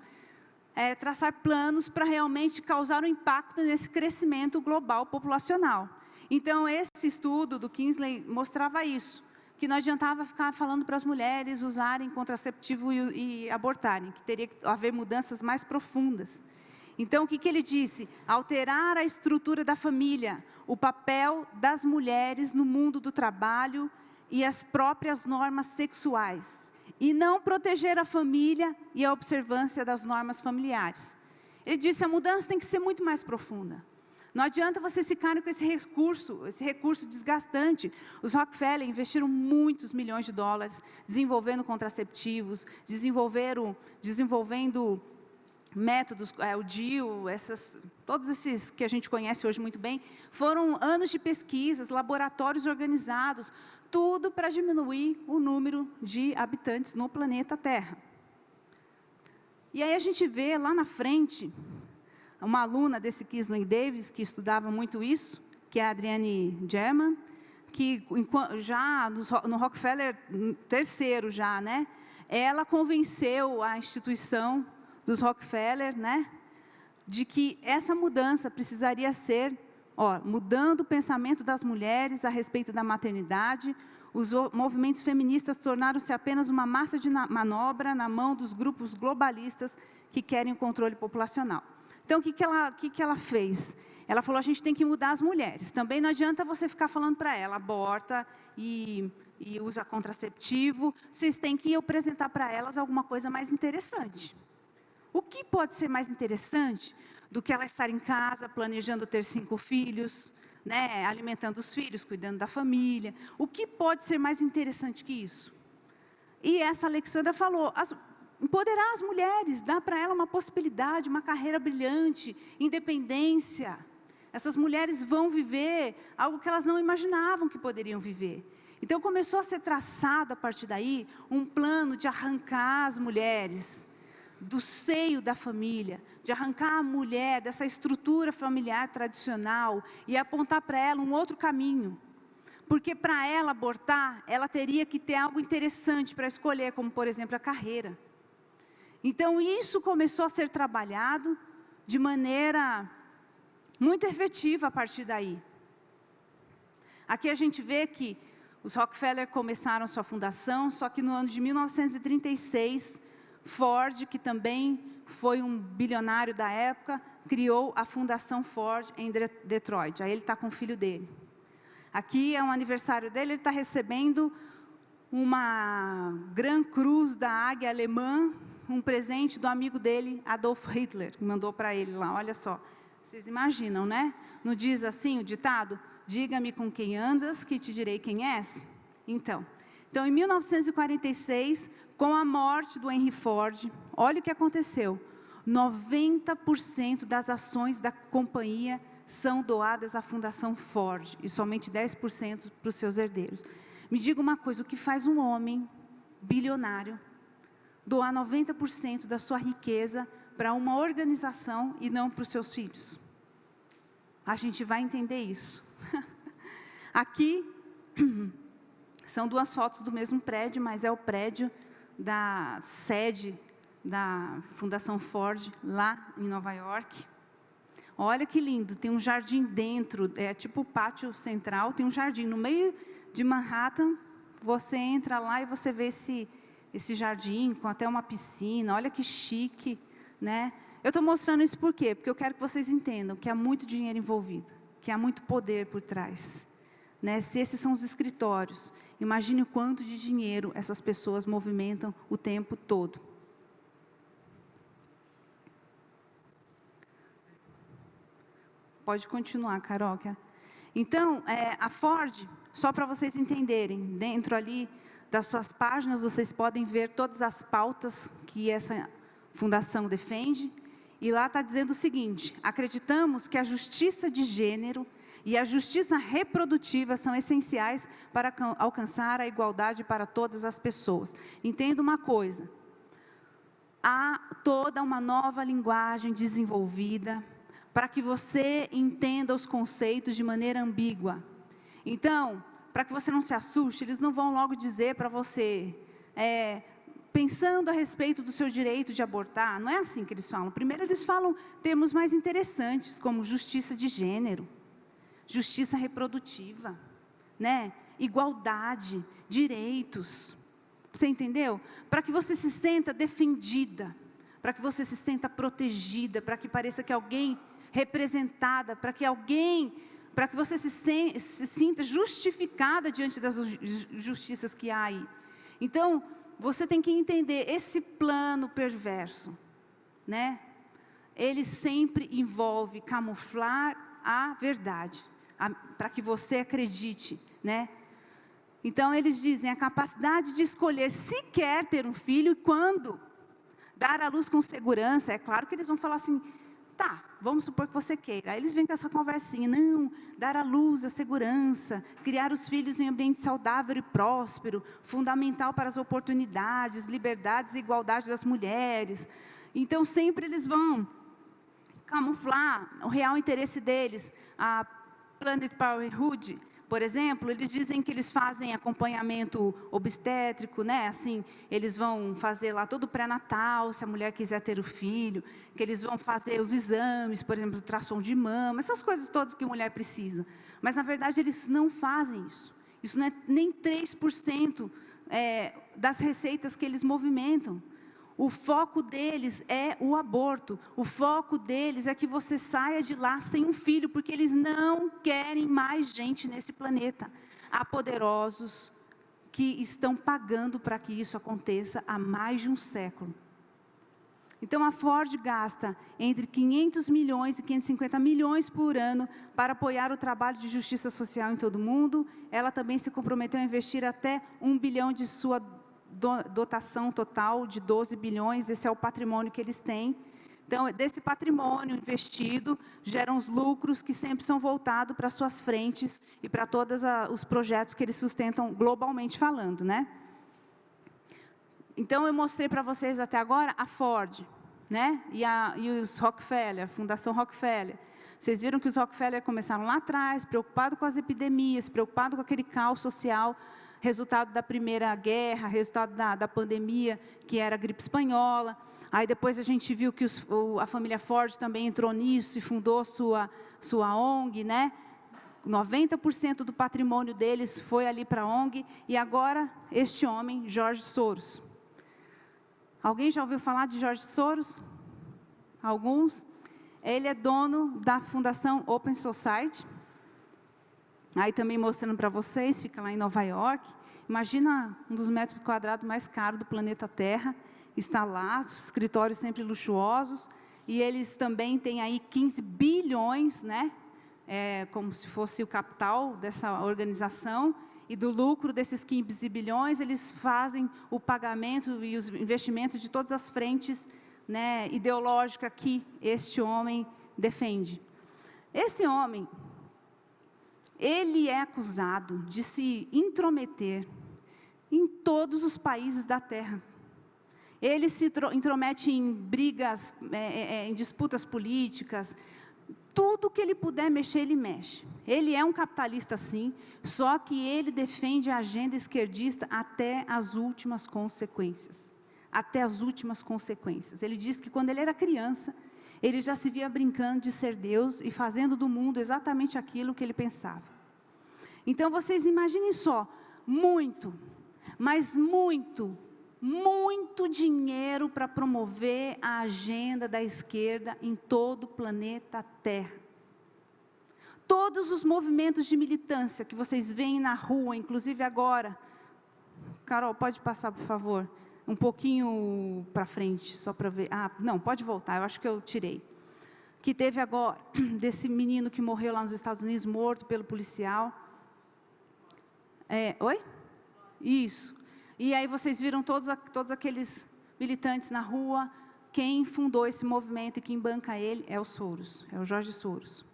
Traçar planos para realmente causar um impacto nesse crescimento global populacional. Então, esse estudo do Kingsley mostrava isso, que não adiantava ficar falando para as mulheres usarem contraceptivo e abortarem, que teria que haver mudanças mais profundas. Então, o que ele disse? Alterar a estrutura da família, o papel das mulheres no mundo do trabalho e as próprias normas sexuais, e não proteger a família e a observância das normas familiares. Ele disse, a mudança tem que ser muito mais profunda. Não adianta vocês ficarem com esse recurso desgastante. Os Rockefeller investiram muitos milhões de dólares desenvolvendo contraceptivos, desenvolvendo métodos, o DIU, todos esses que a gente conhece hoje muito bem, foram anos de pesquisas, laboratórios organizados, tudo para diminuir o número de habitantes no planeta Terra. E aí a gente vê lá na frente, uma aluna desse Kingsley Davis, que estudava muito isso, que é a Adrienne German, que já no Rockefeller terceiro já, ela convenceu a instituição dos Rockefeller, de que essa mudança precisaria ser, mudando o pensamento das mulheres a respeito da maternidade. Os movimentos feministas tornaram-se apenas uma massa de manobra na mão dos grupos globalistas que querem o controle populacional. Então, o que ela fez? Ela falou, a gente tem que mudar as mulheres. Também não adianta você ficar falando para ela, aborta e usa contraceptivo. Vocês têm que apresentar para elas alguma coisa mais interessante. O que pode ser mais interessante do que ela estar em casa, planejando ter 5 filhos, alimentando os filhos, cuidando da família? O que pode ser mais interessante que isso? E essa Alexandra falou, empoderar as mulheres, dar para ela uma possibilidade, uma carreira brilhante, independência. Essas mulheres vão viver algo que elas não imaginavam que poderiam viver. Então começou a ser traçado a partir daí um plano de arrancar as mulheres do seio da família, de arrancar a mulher dessa estrutura familiar tradicional e apontar para ela um outro caminho. Porque para ela abortar, ela teria que ter algo interessante para escolher, como por exemplo a carreira. Então isso começou a ser trabalhado de maneira muito efetiva a partir daí. Aqui a gente vê que os Rockefeller começaram sua fundação, só que no ano de 1936, Ford, que também foi um bilionário da época, criou a Fundação Ford em Detroit. Aí ele está com o filho dele. Aqui é um aniversário dele, ele está recebendo uma Gran Cruz da Águia Alemã, um presente do amigo dele, Adolf Hitler, que mandou para ele lá. Olha só, vocês imaginam, Não diz assim o ditado? Diga-me com quem andas, que te direi quem és. Então, em 1946, com a morte do Henry Ford, olha o que aconteceu. 90% das ações da companhia são doadas à Fundação Ford e somente 10% para os seus herdeiros. Me diga uma coisa, o que faz um homem bilionário doar 90% da sua riqueza para uma organização e não para os seus filhos? A gente vai entender isso. Aqui são 2 fotos do mesmo prédio, mas é o prédio da sede da Fundação Ford, lá em Nova York. Olha que lindo, tem um jardim dentro, é tipo o pátio central, tem um jardim. No meio de Manhattan, você entra lá e você vê esse jardim com até uma piscina. Olha que chique, né? Eu estou mostrando isso por quê? Porque eu quero que vocês entendam que há muito dinheiro envolvido, que há muito poder por trás. Né? Se esses são os escritórios, imagine o quanto de dinheiro essas pessoas movimentam o tempo todo. Pode continuar, Carol. Então, a Ford, só para vocês entenderem, dentro ali das suas páginas, vocês podem ver todas as pautas que essa fundação defende. E lá está dizendo o seguinte: acreditamos que a justiça de gênero e a justiça reprodutiva são essenciais para alcançar a igualdade para todas as pessoas. Entenda uma coisa: há toda uma nova linguagem desenvolvida para que você entenda os conceitos de maneira ambígua. Então, para que você não se assuste, eles não vão logo dizer para você, pensando a respeito do seu direito de abortar. Não é assim que eles falam. Primeiro eles falam termos mais interessantes, como justiça de gênero, justiça reprodutiva, né? Igualdade, direitos. Você entendeu? Para que você se sinta defendida, para que você se sinta protegida, para que pareça que alguém representada, para que você se sinta justificada diante das justiças que há aí. Então, você tem que entender esse plano perverso, né? Ele sempre envolve camuflar a verdade, para que você acredite, né? Então, eles dizem a capacidade de escolher se quer ter um filho e quando, dar à luz com segurança. É claro que eles vão falar assim, tá, vamos supor que você queira. Aí eles vêm com essa conversinha, não, dar à luz a segurança, criar os filhos em um ambiente saudável e próspero, fundamental para as oportunidades, liberdades e igualdade das mulheres. Então, sempre eles vão camuflar o real interesse deles. A Planned Parenthood, por exemplo, eles dizem que eles fazem acompanhamento obstétrico, né? Assim, eles vão fazer lá todo o pré-natal, se a mulher quiser ter o filho, que eles vão fazer os exames, por exemplo, ultrassom de mama, essas coisas todas que a mulher precisa. Mas, na verdade, eles não fazem isso. Isso não é nem 3% das receitas que eles movimentam. O foco deles é o aborto. O foco deles é que você saia de lá sem um filho, porque eles não querem mais gente nesse planeta. Há poderosos que estão pagando para que isso aconteça há mais de um século. Então a Ford gasta entre 500 milhões e 550 milhões por ano para apoiar o trabalho de justiça social em todo o mundo. Ela também se comprometeu a investir até 1 bilhão de sua dotação total de 12 bilhões, esse é o patrimônio que eles têm. Então, desse patrimônio investido, geram os lucros que sempre são voltados para suas frentes e para todos os projetos que eles sustentam globalmente falando, né? Então, eu mostrei para vocês até agora a Ford, né? E os Rockefeller, a Fundação Rockefeller. Vocês viram que os Rockefeller começaram lá atrás, preocupados com as epidemias, preocupados com aquele caos social, resultado da Primeira Guerra, resultado da pandemia, que era a gripe espanhola. Aí depois a gente viu que a família Ford também entrou nisso e fundou sua ONG, né? 90% do patrimônio deles foi ali para a ONG. E agora, este homem, George Soros. Alguém já ouviu falar de George Soros? Alguns? Ele é dono da Fundação Open Society. Aí também mostrando para vocês, fica lá em Nova York. Imagina um dos metros quadrados mais caros do planeta Terra. Está lá, escritórios sempre luxuosos. E eles também têm aí 15 bilhões, né? Como se fosse o capital dessa organização. E do lucro desses 15 bilhões, eles fazem o pagamento e os investimentos de todas as frentes, né, ideológicas que este homem defende. Esse homem, ele é acusado de se intrometer em todos os países da Terra. Ele se intromete em brigas, em disputas políticas. Tudo que ele puder mexer, ele mexe. Ele é um capitalista, sim, só que ele defende a agenda esquerdista até as últimas consequências. Até as últimas consequências. Ele diz que quando ele era criança, Ele já se via brincando de ser Deus e fazendo do mundo exatamente aquilo que ele pensava. Então vocês imaginem só, muito, mas muito dinheiro para promover a agenda da esquerda em todo o planeta Terra. Todos os movimentos de militância que vocês veem na rua, inclusive agora. Carol, pode passar, por favor? Um pouquinho para frente, só para ver. Ah, não, pode voltar, eu acho que eu tirei. Que teve agora, desse menino que morreu lá nos Estados Unidos, morto pelo policial. Oi? Isso. E aí vocês viram todos aqueles militantes na rua. Quem fundou esse movimento e quem banca ele é o Soros, é o Jorge Soros.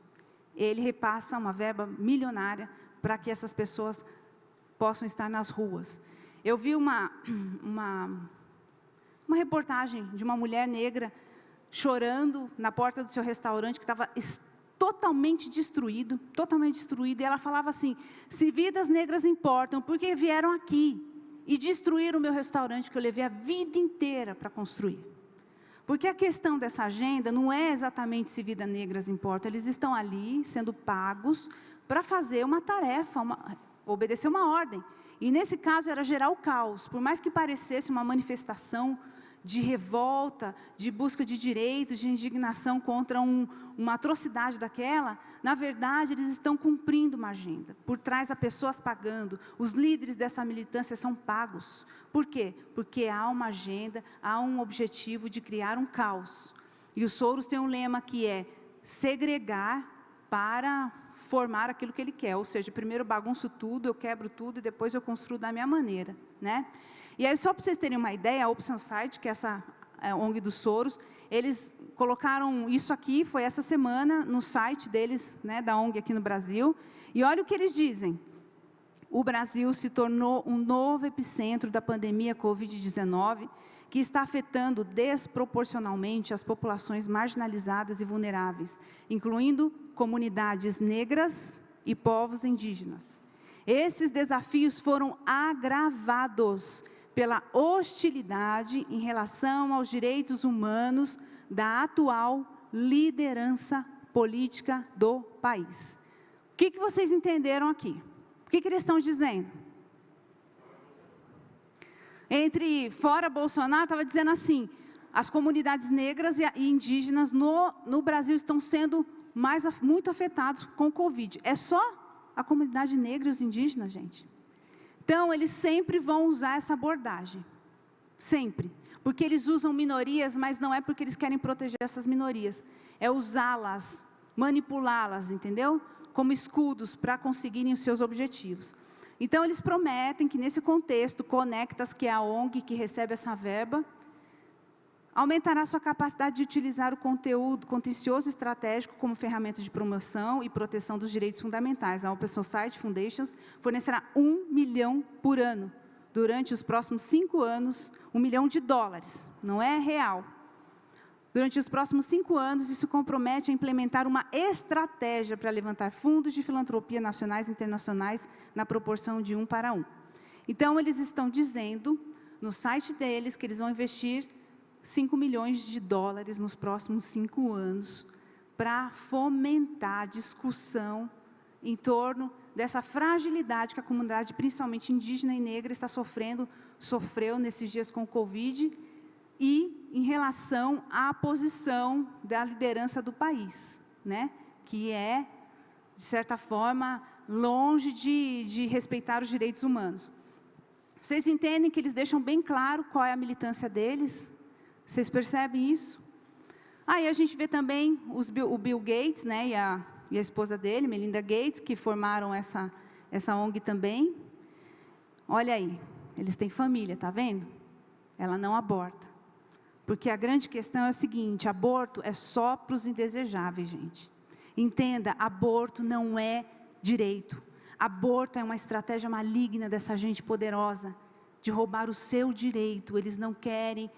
Ele repassa uma verba milionária para que essas pessoas possam estar nas ruas. Eu vi uma reportagem de uma mulher negra chorando na porta do seu restaurante que estava totalmente destruído, e ela falava assim: se vidas negras importam, por que vieram aqui e destruíram o meu restaurante que eu levei a vida inteira para construir? Porque a questão dessa agenda não é exatamente se vidas negras importam, eles estão ali sendo pagos para fazer uma tarefa, obedecer uma ordem. E nesse caso era gerar o caos, por mais que parecesse uma manifestação de revolta, de busca de direitos, de indignação contra uma atrocidade daquela, na verdade eles estão cumprindo uma agenda. Por trás há pessoas pagando, os líderes dessa militância são pagos. Por quê? Porque há uma agenda, há um objetivo de criar um caos. E o Soros tem um lema que é segregar para formar aquilo que ele quer, ou seja, primeiro eu bagunço tudo, eu quebro tudo e depois eu construo da minha maneira, né? E aí, só para vocês terem uma ideia, a Open Society, que é essa ONG do Soros, eles colocaram isso aqui, foi essa semana, no site deles, né, da ONG aqui no Brasil, e olha o que eles dizem: o Brasil se tornou um novo epicentro da pandemia Covid-19, que está afetando desproporcionalmente as populações marginalizadas e vulneráveis, incluindo comunidades negras e povos indígenas. Esses desafios foram agravados pela hostilidade em relação aos direitos humanos da atual liderança política do país. O que vocês entenderam aqui? O que eles estão dizendo? Fora Bolsonaro, estava dizendo assim: as comunidades negras e indígenas no Brasil estão sendo muito afetados com o Covid. É só a comunidade negra e os indígenas, gente? Então, eles sempre vão usar essa abordagem. Sempre. Porque eles usam minorias, mas não é porque eles querem proteger essas minorias. É usá-las, manipulá-las, entendeu? Como escudos para conseguirem os seus objetivos. Então, eles prometem que nesse contexto, Conectas, que é a ONG que recebe essa verba, aumentará sua capacidade de utilizar o conteúdo contencioso estratégico como ferramenta de promoção e proteção dos direitos fundamentais. A Open Society Foundations fornecerá $1 milhão por ano, durante os próximos 5 anos, $1 milhão, não é real. Durante os próximos 5 anos, isso compromete a implementar uma estratégia para levantar fundos de filantropia nacionais e internacionais na proporção de 1 para 1. Então, eles estão dizendo, no site deles, que eles vão investir $5 milhões nos próximos 5 anos para fomentar a discussão em torno dessa fragilidade que a comunidade, principalmente indígena e negra, sofreu nesses dias com o Covid e em relação à posição da liderança do país, né? Que é, de certa forma, longe de respeitar os direitos humanos. Vocês entendem que eles deixam bem claro qual é a militância deles? Vocês percebem isso? E a gente vê também o Bill Gates, né, e a esposa dele, Melinda Gates, que formaram essa ONG também. Olha aí, eles têm família, tá vendo? Ela não aborta. Porque a grande questão é o seguinte: aborto é só para os indesejáveis, gente. Entenda, aborto não é direito. Aborto é uma estratégia maligna dessa gente poderosa, de roubar o seu direito. Eles não querem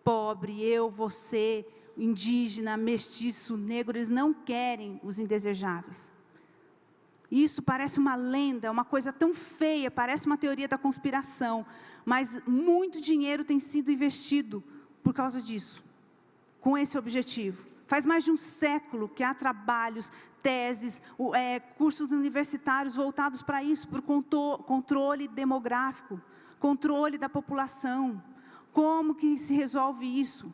pobre, eu, você, indígena, mestiço, negro, eles não querem os indesejáveis. Isso parece uma lenda, uma coisa tão feia, parece uma teoria da conspiração, mas muito dinheiro tem sido investido por causa disso, com esse objetivo, Faz mais de um século que há trabalhos, teses, cursos universitários voltados para isso, para o controle demográfico, controle da população. Como que se resolve isso?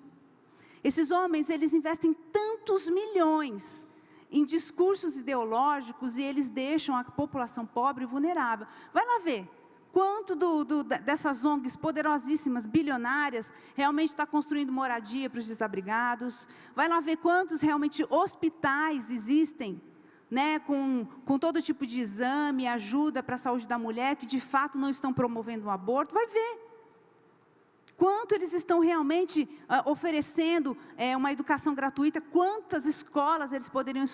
Esses homens, eles investem tantos milhões em discursos ideológicos e eles deixam a população pobre e vulnerável. Vai lá ver. Quanto dessas ONGs poderosíssimas, bilionárias, realmente está construindo moradia para os desabrigados? Vai lá ver quantos realmente hospitais existem, né, com todo tipo de exame, ajuda para a saúde da mulher, que de fato não estão promovendo o aborto. Vai ver. Quanto eles estão realmente oferecendo uma educação gratuita, quantas escolas eles poderiam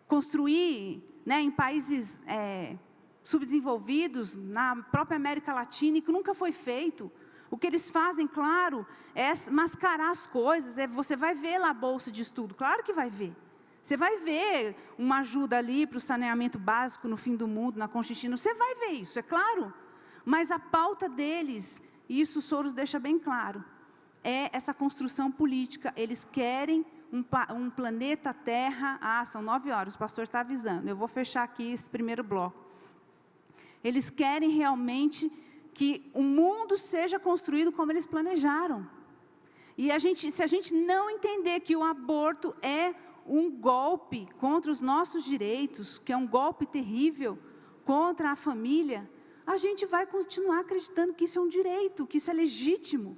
construir, né, em países subdesenvolvidos, na própria América Latina, e que nunca foi feito. O que eles fazem, claro, é mascarar as coisas. Você vai ver lá a bolsa de estudo, claro que vai ver. Você vai ver uma ajuda ali para o saneamento básico no fim do mundo, na Conchinchina, você vai ver isso, é claro. Mas a pauta deles, e isso o Soros deixa bem claro, é essa construção política. Eles querem um planeta Terra. São 9 horas, o pastor está avisando. Eu vou fechar aqui esse primeiro bloco. Eles querem realmente que o mundo seja construído como eles planejaram. E se a gente não entender que o aborto é um golpe contra os nossos direitos, que é um golpe terrível contra a família, a gente vai continuar acreditando que isso é um direito, que isso é legítimo,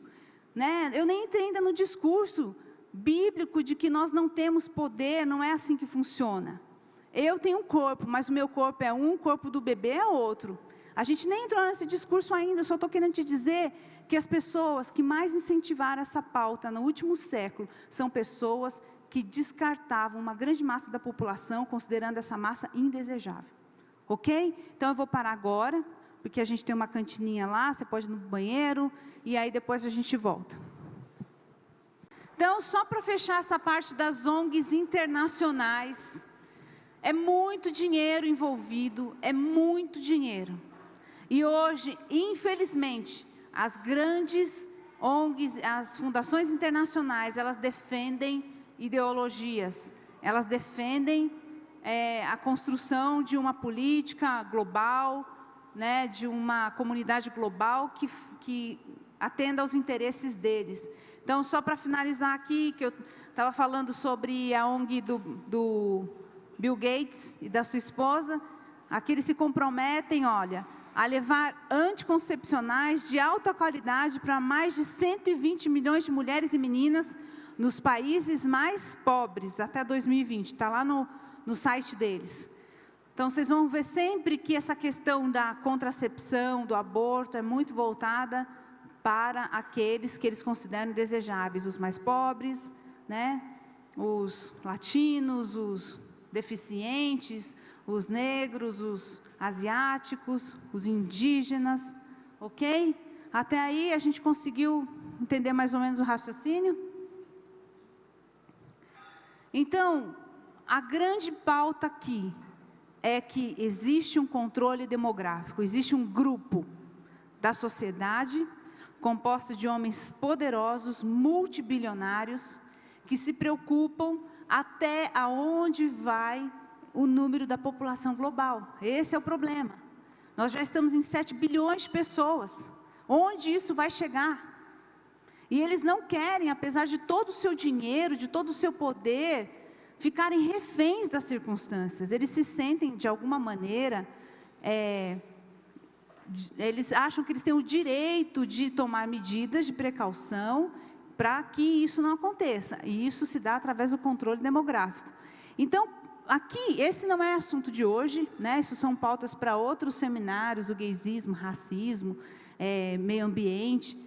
né? Eu nem entrei ainda no discurso bíblico de que nós não temos poder, não é assim que funciona. Eu tenho um corpo, mas o meu corpo é um, o corpo do bebê é outro. A gente nem entrou nesse discurso ainda, só estou querendo te dizer que as pessoas que mais incentivaram essa pauta no último século são pessoas que descartavam uma grande massa da população, considerando essa massa indesejável. Ok? Então eu vou parar agora, porque a gente tem uma cantininha lá, você pode ir no banheiro, e aí depois a gente volta. Então, só para fechar essa parte das ONGs internacionais, é muito dinheiro envolvido, é muito dinheiro. E hoje, infelizmente, as grandes ONGs, as fundações internacionais, elas defendem ideologias, elas defendem a construção de uma política global, né, de uma comunidade global que atenda aos interesses deles. Então, só para finalizar aqui, que eu estava falando sobre a ONG do Bill Gates e da sua esposa, aqui eles se comprometem, olha, a levar anticoncepcionais de alta qualidade para mais de 120 milhões de mulheres e meninas nos países mais pobres, até 2020, está lá no site deles. Então, vocês vão ver sempre que essa questão da contracepção, do aborto, é muito voltada para aqueles que eles consideram desejáveis, os mais pobres, né? Os latinos, os deficientes, os negros, os asiáticos, os indígenas, ok? Até aí a gente conseguiu entender mais ou menos o raciocínio? Então, a grande pauta aqui é que existe um controle demográfico, existe um grupo da sociedade composto de homens poderosos, multibilionários, que se preocupam até aonde vai o número da população global. Esse é o problema. Nós já estamos em 7 bilhões de pessoas. Onde isso vai chegar? E eles não querem, apesar de todo o seu dinheiro, de todo o seu poder, ficarem reféns das circunstâncias. Eles se sentem, de alguma maneira, eles acham que eles têm o direito de tomar medidas de precaução para que isso não aconteça. E isso se dá através do controle demográfico. Então, aqui, esse não é assunto de hoje, né? Isso são pautas para outros seminários, o gaysismo, racismo, meio ambiente.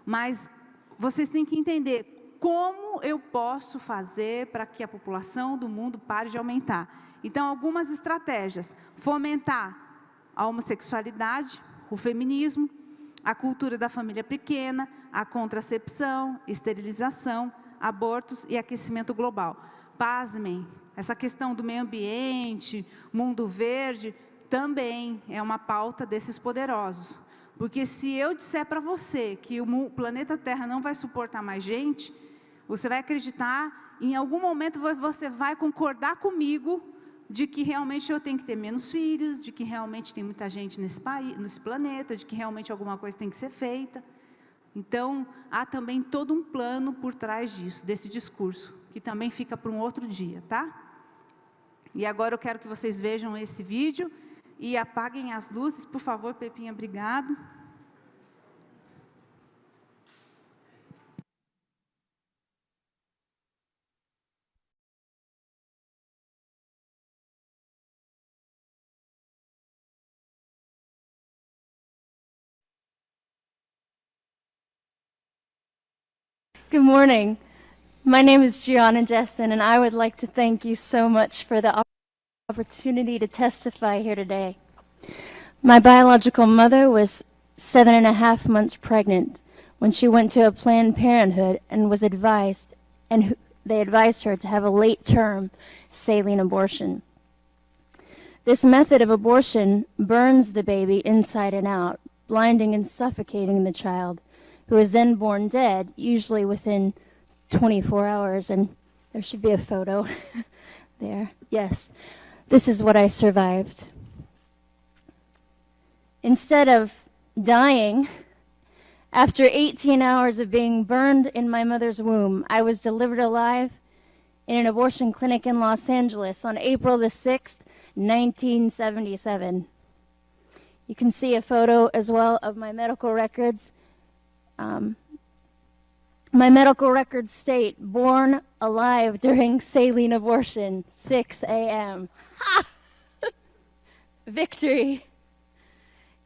Mas vocês têm que entender como eu posso fazer para que a população do mundo pare de aumentar. Então, algumas estratégias: fomentar a homossexualidade, o feminismo, a cultura da família pequena, a contracepção, esterilização, abortos e aquecimento global. Pasmem, essa questão do meio ambiente, mundo verde, também é uma pauta desses poderosos. Porque se eu disser para você que o planeta Terra não vai suportar mais gente, você vai acreditar em algum momento você vai concordar comigo de que realmente eu tenho que ter menos filhos, de que realmente tem muita gente nesse país, nesse planeta, de que realmente alguma coisa tem que ser feita. Então, há também todo um plano por trás disso, desse discurso, que também fica para um outro dia, tá? E agora eu quero que vocês vejam esse vídeo e apaguem as luzes, por favor, Pepinha, obrigado. Good morning. My name is Gianna Jessen, and I would like to thank you so much for the opportunity to testify here today. My biological mother was 7.5 months pregnant when she went to a Planned Parenthood and was advised, and they advised her to have a late-term saline abortion. This method of abortion burns the baby inside and out, blinding and suffocating the child, who is then born dead, usually within 24 hours. And there should be a photo there. Yes, this is what I survived. Instead of dying, after 18 hours of being burned in my mother's womb, I was delivered alive in an abortion clinic in Los Angeles on April the 6th, 1977. You can see a photo as well of my medical records. My medical records state, born alive during saline abortion, 6 a.m. Victory.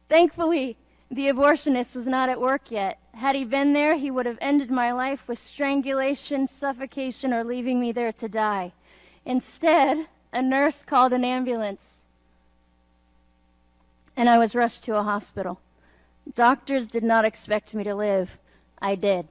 Thankfully, the abortionist was not at work yet. Had he been there, he would have ended my life with strangulation, suffocation, or leaving me there to die. Instead, a nurse called an ambulance, and I was rushed to a hospital. Doctors did not expect me to live. I did.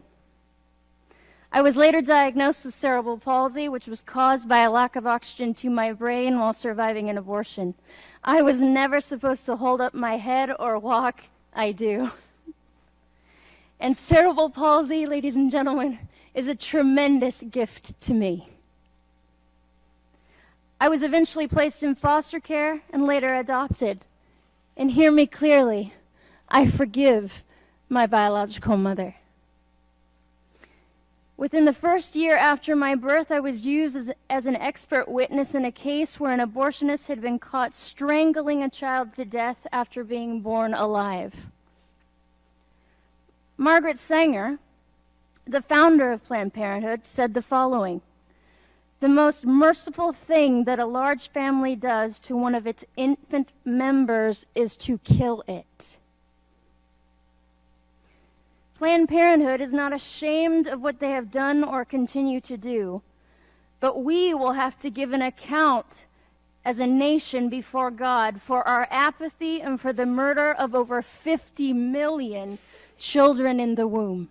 I was later diagnosed with cerebral palsy, which was caused by a lack of oxygen to my brain while surviving an abortion. I was never supposed to hold up my head or walk. I do. And cerebral palsy, ladies and gentlemen, is a tremendous gift to me. I was eventually placed in foster care and later adopted. And hear me clearly, I forgive my biological mother. Within the first year after my birth, I was used as an expert witness in a case where an abortionist had been caught strangling a child to death after being born alive. Margaret Sanger, the founder of Planned Parenthood, said the following: "The most merciful thing that a large family does to one of its infant members is to kill it." Planned Parenthood is not ashamed of what they have done or continue to do, but we will have to give an account as a nation before God for our apathy and for the murder of over 50 million children in the womb.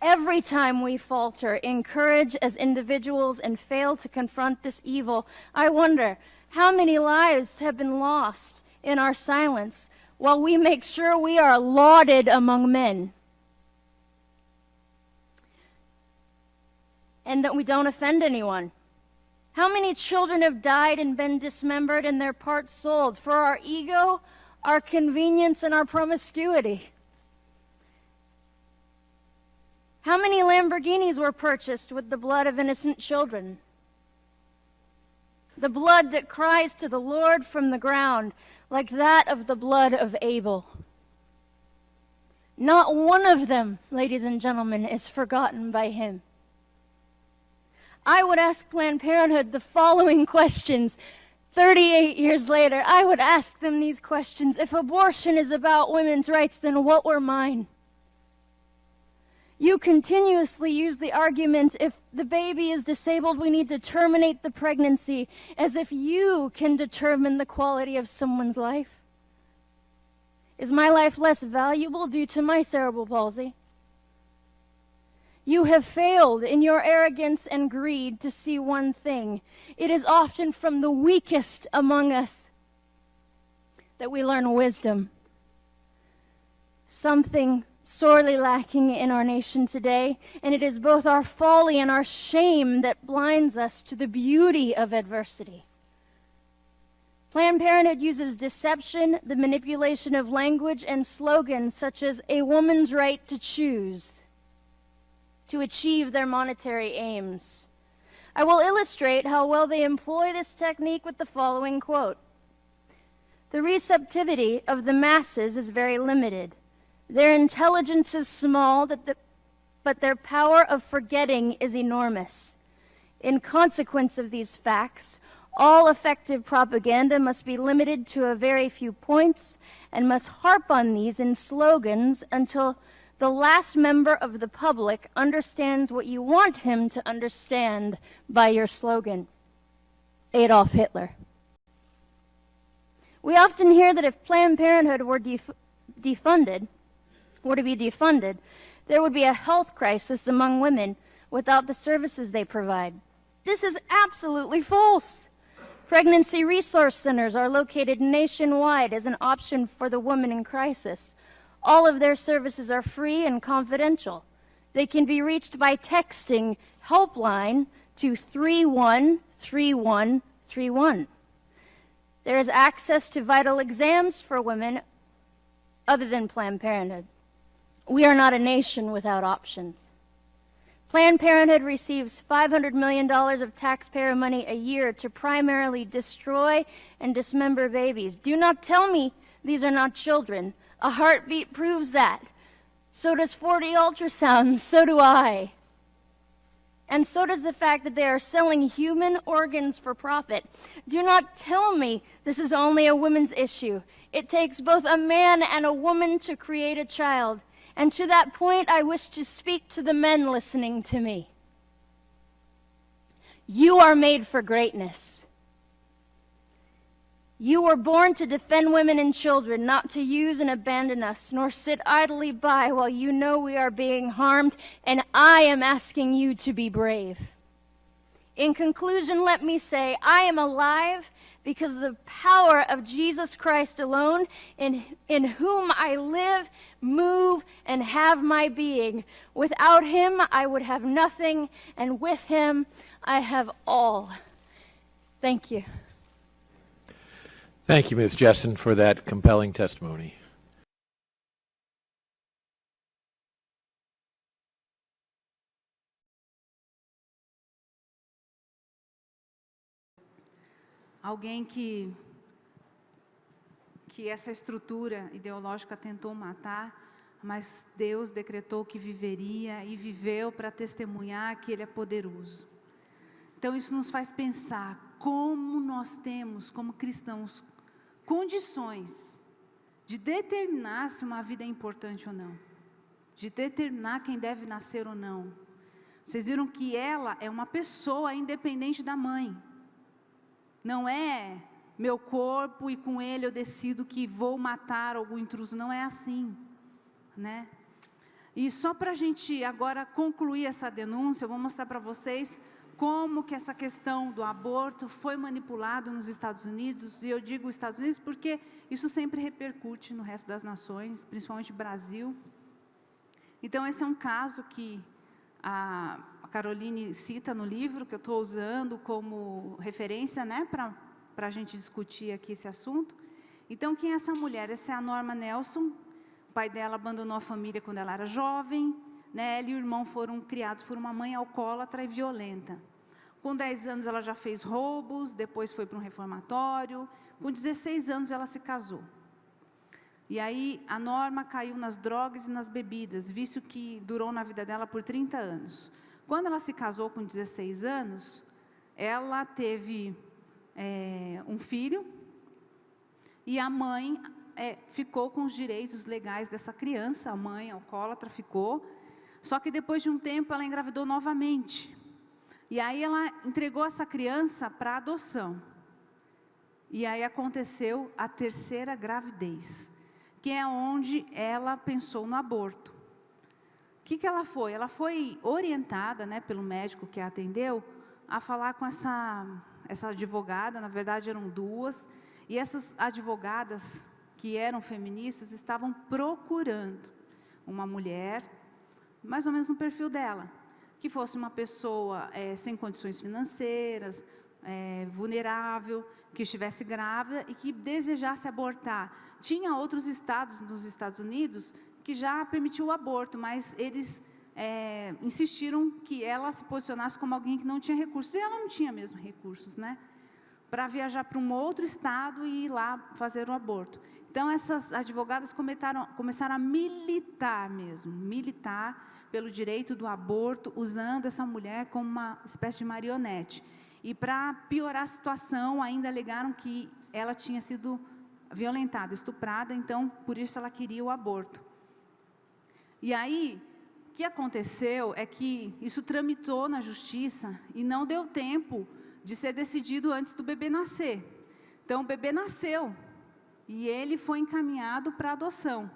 Every time we falter in courage as individuals and fail to confront this evil, I wonder how many lives have been lost in our silence while we make sure we are lauded among men and that we don't offend anyone. How many children have died and been dismembered and their parts sold for our ego, our convenience, and our promiscuity? How many Lamborghinis were purchased with the blood of innocent children? The blood that cries to the Lord from the ground, like that of the blood of Abel. Not one of them, ladies and gentlemen, is forgotten by him. I would ask Planned Parenthood the following questions. 38 years later, I would ask them these questions. If abortion is about women's rights, then what were mine? You continuously use the argument, if the baby is disabled, we need to terminate the pregnancy, as if you can determine the quality of someone's life. Is my life less valuable due to my cerebral palsy? You have failed in your arrogance and greed to see one thing. It is often from the weakest among us that we learn wisdom. Something sorely lacking in our nation today, and it is both our folly and our shame that blinds us to the beauty of adversity. Planned Parenthood uses deception, the manipulation of language, and slogans such as a woman's right to choose to achieve their monetary aims. I will illustrate how well they employ this technique with the following quote. The receptivity of the masses is very limited. Their intelligence is small, but their power of forgetting is enormous. In consequence of these facts, all effective propaganda must be limited to a very few points and must harp on these in slogans until the last member of the public understands what you want him to understand by your slogan. Adolf Hitler. We often hear that if Planned Parenthood were to be defunded, there would be a health crisis among women without the services they provide. This is absolutely false. Pregnancy resource centers are located nationwide as an option for the woman in crisis. All of their services are free and confidential. They can be reached by texting helpline to 313131. There is access to vital exams for women other than Planned Parenthood. We are not a nation without options. Planned Parenthood receives $500 million of taxpayer money a year to primarily destroy and dismember babies. Do not tell me these are not children. A heartbeat proves that. So does 40 ultrasounds, so do I. And so does the fact that they are selling human organs for profit. Do not tell me this is only a women's issue. It takes both a man and a woman to create a child. And to that point, I wish to speak to the men listening to me. You are made for greatness. You were born to defend women and children, not to use and abandon us, nor sit idly by while you know we are being harmed, and I am asking you to be brave. In conclusion, let me say, I am alive because of the power of Jesus Christ alone, in whom I live, move, and have my being. Without him, I would have nothing, and with him, I have all. Thank you. Thank you, Ms. Jessen, for that compelling testimony. Alguém que essa estrutura ideológica tentou matar, mas Deus decretou que viveria e viveu para testemunhar que Ele é poderoso. Então isso nos faz pensar como nós temos, como cristãos, condições de determinar se uma vida é importante ou não, de determinar quem deve nascer ou não. Vocês viram que ela é uma pessoa independente da mãe. Não é meu corpo e com ele eu decido que vou matar algum intruso. Não é assim, né? E só para a gente agora concluir essa denúncia, eu vou mostrar para vocês como que essa questão do aborto foi manipulado nos Estados Unidos. E eu digo Estados Unidos porque isso sempre repercute no resto das nações, principalmente Brasil. Então esse é um caso que a Caroline cita no livro, que eu estou usando como referência, né, para a gente discutir aqui esse assunto. Então, quem é essa mulher? Essa é a Norma Nelson. O pai dela abandonou a família quando ela era jovem, né? Ela e o irmão foram criados por uma mãe alcoólatra e violenta. Com 10 anos ela já fez roubos, depois foi para um reformatório. Com 16 anos ela se casou. E aí a Norma caiu nas drogas e nas bebidas, vício que durou na vida dela por 30 anos. Quando ela se casou com 16 anos, ela teve um filho e a mãe ficou com os direitos legais dessa criança. A mãe alcoólatra ficou, só que depois de um tempo ela engravidou novamente. E aí ela entregou essa criança para adoção. E aí aconteceu a terceira gravidez, que é onde ela pensou no aborto. O que ela foi? Ela foi orientada, né, pelo médico que a atendeu a falar com essa advogada. Na verdade eram duas, e essas advogadas que eram feministas estavam procurando uma mulher, mais ou menos no perfil dela, que fosse uma pessoa sem condições financeiras, vulnerável, que estivesse grávida e que desejasse abortar. Tinha outros estados nos Estados Unidos que já permitiu o aborto, mas eles insistiram que ela se posicionasse como alguém que não tinha recursos. E ela não tinha mesmo recursos, né? Para viajar para um outro estado e ir lá fazer o aborto. Então, essas advogadas começaram a militar mesmo, militar pelo direito do aborto, usando essa mulher como uma espécie de marionete. E para piorar a situação, ainda alegaram que ela tinha sido violentada, estuprada, então, por isso ela queria o aborto. E aí, o que aconteceu é que isso tramitou na justiça e não deu tempo de ser decidido antes do bebê nascer. Então, o bebê nasceu e ele foi encaminhado para adoção,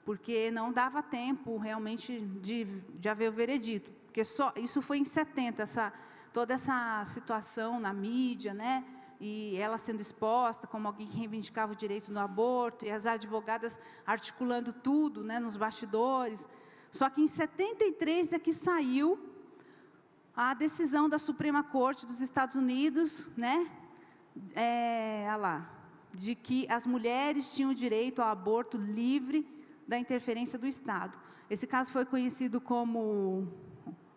porque não dava tempo realmente de haver o veredito. Porque isso foi em 70, toda essa situação na mídia, né? E ela sendo exposta como alguém que reivindicava o direito no aborto, e as advogadas articulando tudo, né, nos bastidores. Só que em 73 é que saiu a decisão da Suprema Corte dos Estados Unidos, né, de que as mulheres tinham direito ao aborto livre da interferência do Estado. Esse caso foi conhecido como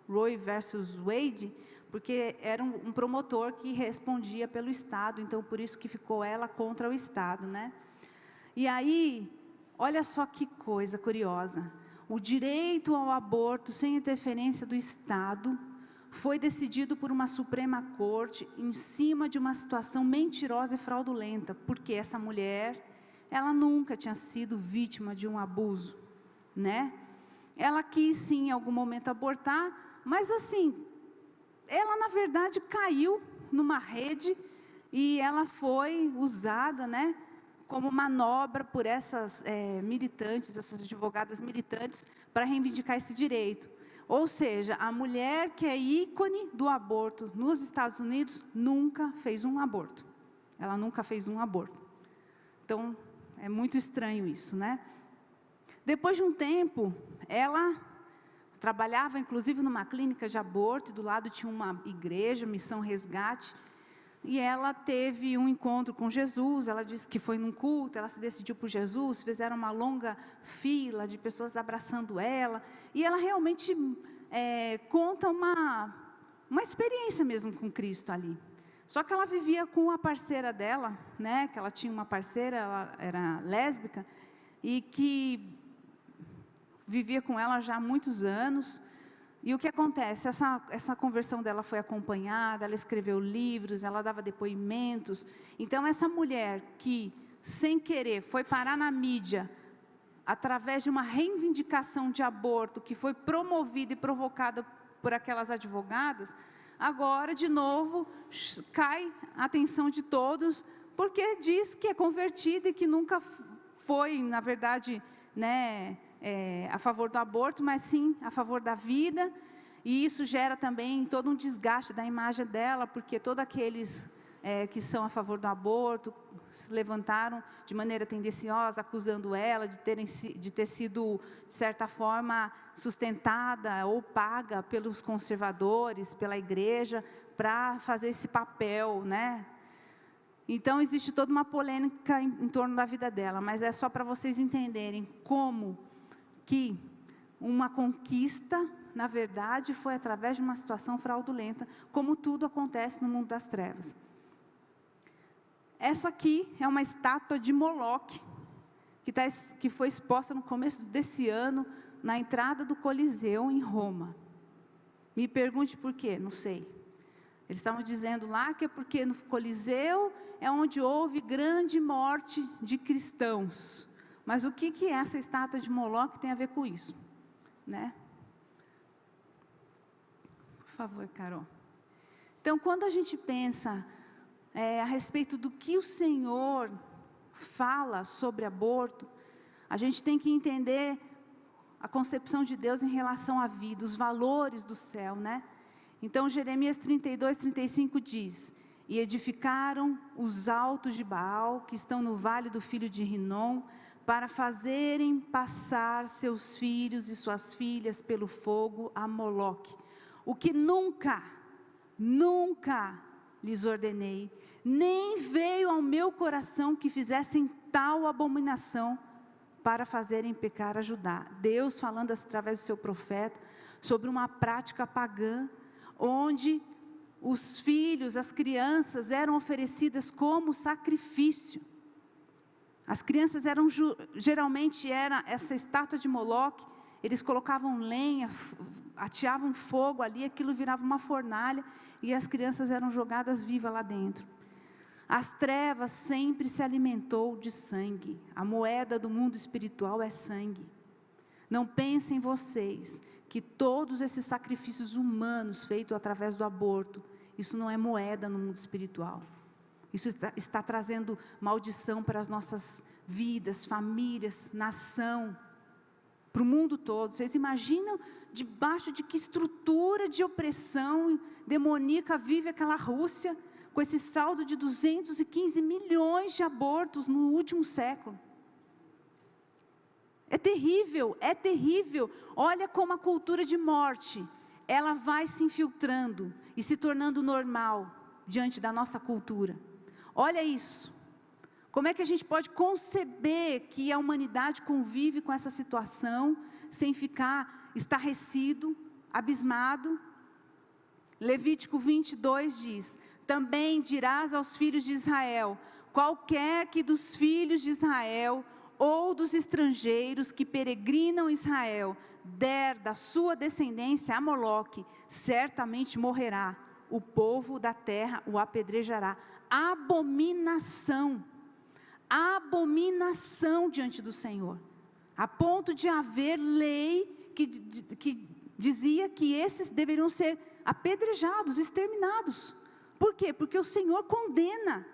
Roe versus Wade, porque era um promotor que respondia pelo Estado, então por isso que ficou ela contra o Estado, né? E aí, olha só que coisa curiosa, o direito ao aborto sem interferência do Estado foi decidido por uma Suprema Corte em cima de uma situação mentirosa e fraudulenta, porque essa mulher, ela nunca tinha sido vítima de um abuso, né? Ela quis sim em algum momento abortar, mas assim, ela na verdade caiu numa rede e ela foi usada, né, como manobra por essas militantes, essas advogadas militantes, para reivindicar esse direito. Ou seja, a mulher que é ícone do aborto nos Estados Unidos nunca fez um aborto. Ela nunca fez um aborto. Então, é muito estranho isso, né? Depois de um tempo, ela trabalhava inclusive numa clínica de aborto, e do lado tinha uma igreja, Missão Resgate, e ela teve um encontro com Jesus. Ela disse que foi num culto, ela se decidiu por Jesus, fizeram uma longa fila de pessoas abraçando ela, e ela realmente conta uma experiência mesmo com Cristo ali. Só que ela vivia com a parceira dela, né, que ela tinha uma parceira, ela era lésbica, e que vivia com ela já há muitos anos. E o que acontece? Essa conversão dela foi acompanhada, ela escreveu livros, ela dava depoimentos. Então, essa mulher que, sem querer, foi parar na mídia, através de uma reivindicação de aborto, que foi promovida e provocada por aquelas advogadas, agora, de novo, cai a atenção de todos, porque diz que é convertida e que nunca foi, na verdade, né, a favor do aborto, mas sim a favor da vida. E isso gera também todo um desgaste da imagem dela, porque todos aqueles que são a favor do aborto se levantaram de maneira tendenciosa, acusando ela de ter sido, de certa forma, sustentada ou paga pelos conservadores, pela igreja, para fazer esse papel, né? Então, existe toda uma polêmica em torno da vida dela, mas é só para vocês entenderem como que uma conquista, na verdade, foi através de uma situação fraudulenta, como tudo acontece no mundo das trevas. Essa aqui é uma estátua de Moloque, que foi exposta no começo desse ano, na entrada do Coliseu, em Roma. Me pergunte por quê, não sei. Eles estavam dizendo lá que é porque no Coliseu é onde houve grande morte de cristãos. Mas o que é essa estátua de Moloque tem a ver com isso, né? Por favor, Carol. Então, quando a gente pensa a respeito do que o Senhor fala sobre aborto, a gente tem que entender a concepção de Deus em relação à vida, os valores do céu, né? Então, Jeremias 32, 35 diz: e edificaram os altos de Baal, que estão no vale do filho de Rinom, para fazerem passar seus filhos e suas filhas pelo fogo a Moloque, o que nunca lhes ordenei, nem veio ao meu coração que fizessem tal abominação para fazerem pecar a Judá. Deus falando através do seu profeta sobre uma prática pagã, onde os filhos, as crianças eram oferecidas como sacrifício. As crianças eram, geralmente era essa estátua de Moloque, eles colocavam lenha, ateavam fogo ali, aquilo virava uma fornalha, e as crianças eram jogadas vivas lá dentro. As trevas sempre se alimentou de sangue, a moeda do mundo espiritual é sangue. Não pensem vocês que todos esses sacrifícios humanos feitos através do aborto, isso não é moeda no mundo espiritual. Isso está trazendo maldição para as nossas vidas, famílias, nação, para o mundo todo. Vocês imaginam debaixo de que estrutura de opressão demoníaca vive aquela Rússia, com esse saldo de 215 milhões de abortos no último século? É terrível, é terrível. Olha como a cultura de morte, ela vai se infiltrando e se tornando normal diante da nossa cultura. Olha isso. Como é que a gente pode conceber que a humanidade convive com essa situação sem ficar estarrecido, abismado? Levítico 22 diz: também dirás aos filhos de Israel: qualquer que dos filhos de Israel ou dos estrangeiros que peregrinam em Israel der da sua descendência a Moloque, certamente morrerá. O povo da terra o apedrejará. Abominação. Abominação diante do Senhor. A ponto de haver lei que dizia que esses deveriam ser apedrejados, exterminados. Por quê? Porque o Senhor condena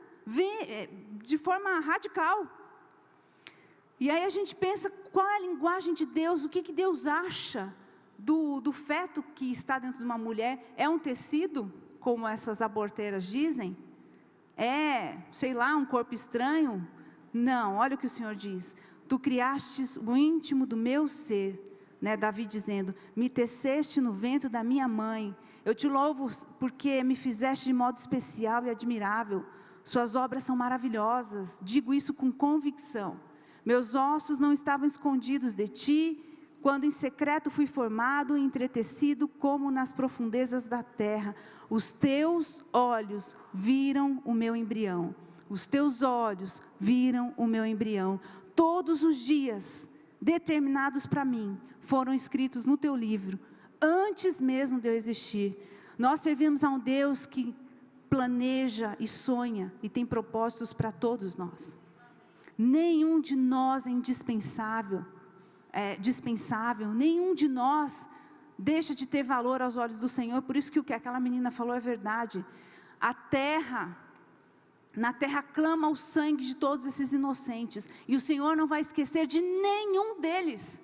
de forma radical. E aí a gente pensa, qual é a linguagem de Deus? O que Deus acha do feto que está dentro de uma mulher? É um tecido, como essas aborteiras dizem? É, sei lá, um corpo estranho? Não, olha o que o Senhor diz: tu criastes o íntimo do meu ser, né? Davi dizendo: me teceste no ventre da minha mãe. Eu te louvo porque me fizeste de modo especial e admirável. Suas obras são maravilhosas, digo isso com convicção. Meus ossos não estavam escondidos de ti, quando em secreto fui formado e entretecido como nas profundezas da terra. Os teus olhos viram o meu embrião. Os teus olhos viram o meu embrião. Todos os dias determinados para mim foram escritos no teu livro, antes mesmo de eu existir. Nós servimos a um Deus que planeja e sonha e tem propósitos para todos nós. Nenhum de nós é dispensável, nenhum de nós deixa de ter valor aos olhos do Senhor. Por isso que o que aquela menina falou é verdade. Na terra clama o sangue de todos esses inocentes, e o Senhor não vai esquecer de nenhum deles.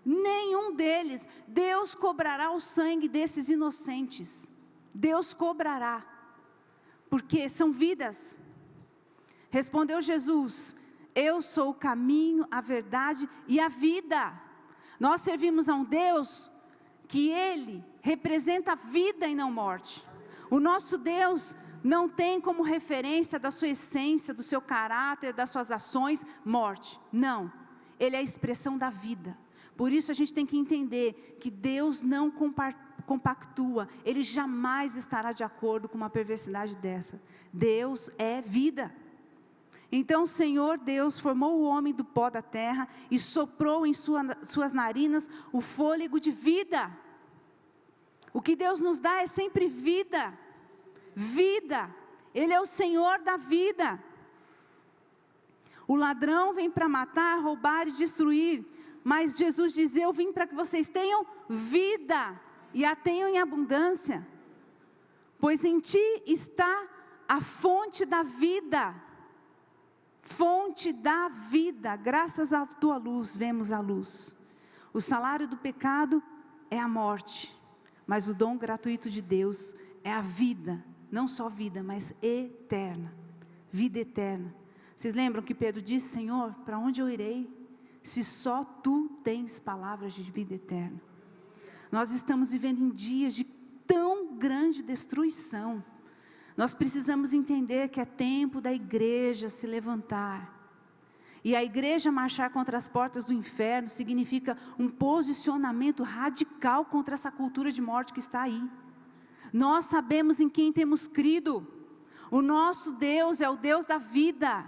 Nenhum deles. Deus cobrará o sangue desses inocentes. Deus cobrará, porque são vidas. Respondeu Jesus: eu sou o caminho, a verdade e a vida. Nós servimos a um Deus que Ele representa a vida e não morte. O nosso Deus não tem como referência da sua essência, do seu caráter, das suas ações, morte. Não, Ele é a expressão da vida. Por isso a gente tem que entender que Deus não compactua. Ele jamais estará de acordo com uma perversidade dessa. Deus é vida. Então o Senhor Deus formou o homem do pó da terra e soprou em suas narinas o fôlego de vida. O que Deus nos dá é sempre vida. Vida. Ele é o Senhor da vida. O ladrão vem para matar, roubar e destruir. Mas Jesus diz: eu vim para que vocês tenham vida e a tenham em abundância. Pois em ti está a fonte da vida. Fonte da vida, graças à tua luz, vemos a luz. O salário do pecado é a morte, mas o dom gratuito de Deus é a vida, não só vida, mas eterna, vida eterna. Vocês lembram que Pedro disse: Senhor, para onde eu irei? se só tu tens palavras de vida eterna. Nós estamos vivendo em dias de tão grande destruição. Nós precisamos entender que é tempo da igreja se levantar. E a igreja marchar contra as portas do inferno significa um posicionamento radical contra essa cultura de morte que está aí. Nós sabemos em quem temos crido. O nosso Deus é o Deus da vida.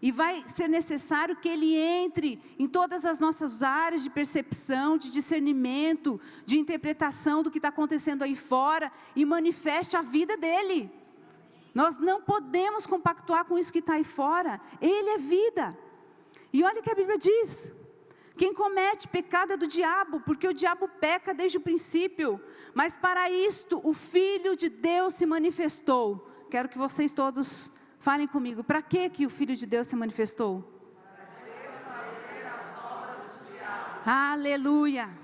E vai ser necessário que Ele entre em todas as nossas áreas de percepção, de discernimento, de interpretação do que está acontecendo aí fora e manifeste a vida dEle. Nós não podemos compactuar com isso que está aí fora. Ele é vida. E olha o que a Bíblia diz. Quem comete pecado é do diabo, porque o diabo peca desde o princípio. Mas para isto o Filho de Deus se manifestou. Quero que vocês todos falem comigo. Para que o Filho de Deus se manifestou? Para desfazer as obras do diabo. Aleluia.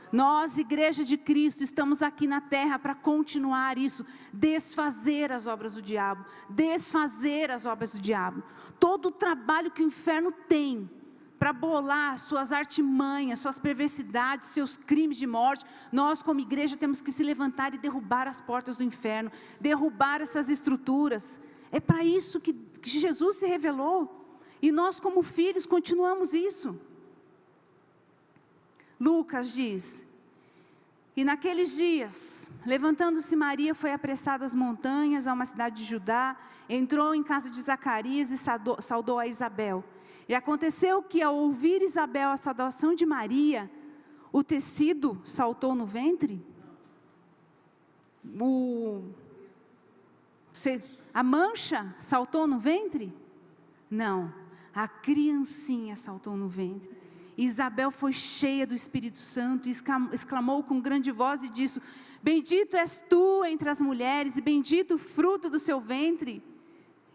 Nós, Igreja de Cristo, estamos aqui na terra para continuar isso, desfazer as obras do diabo, desfazer as obras do diabo. Todo o trabalho que o inferno tem para bolar suas artimanhas, suas perversidades, seus crimes de morte, nós como igreja temos que se levantar e derrubar as portas do inferno, derrubar essas estruturas. É para isso que Jesus se revelou, e nós como filhos continuamos isso. Lucas diz: e naqueles dias, levantando-se Maria, foi apressada às montanhas, a uma cidade de Judá, entrou em casa de Zacarias e saudou a Isabel. E aconteceu que, ao ouvir Isabel a saudação de Maria, o tecido saltou no ventre? A mancha saltou no ventre? Não, a criancinha saltou no ventre. Isabel foi cheia do Espírito Santo e exclamou com grande voz e disse: bendito és tu entre as mulheres e bendito o fruto do seu ventre.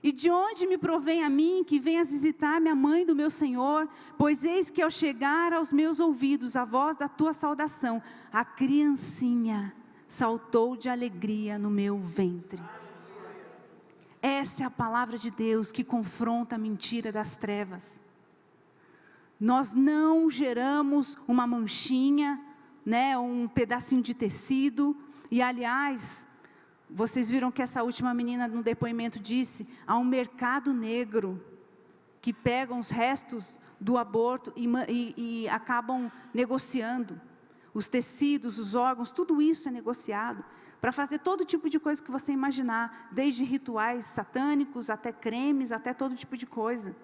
E de onde me provém a mim que venhas visitar-me a mãe do meu Senhor? Pois eis que ao chegar aos meus ouvidos a voz da tua saudação, a criancinha saltou de alegria no meu ventre. Essa é a palavra de Deus que confronta a mentira das trevas. Nós não geramos uma manchinha, né, um pedacinho de tecido. E aliás, vocês viram que essa última menina no depoimento disse: há um mercado negro que pegam os restos do aborto e acabam negociando. Os tecidos, os órgãos, tudo isso é negociado para fazer todo tipo de coisa que você imaginar, desde rituais satânicos até cremes, até todo tipo de coisa.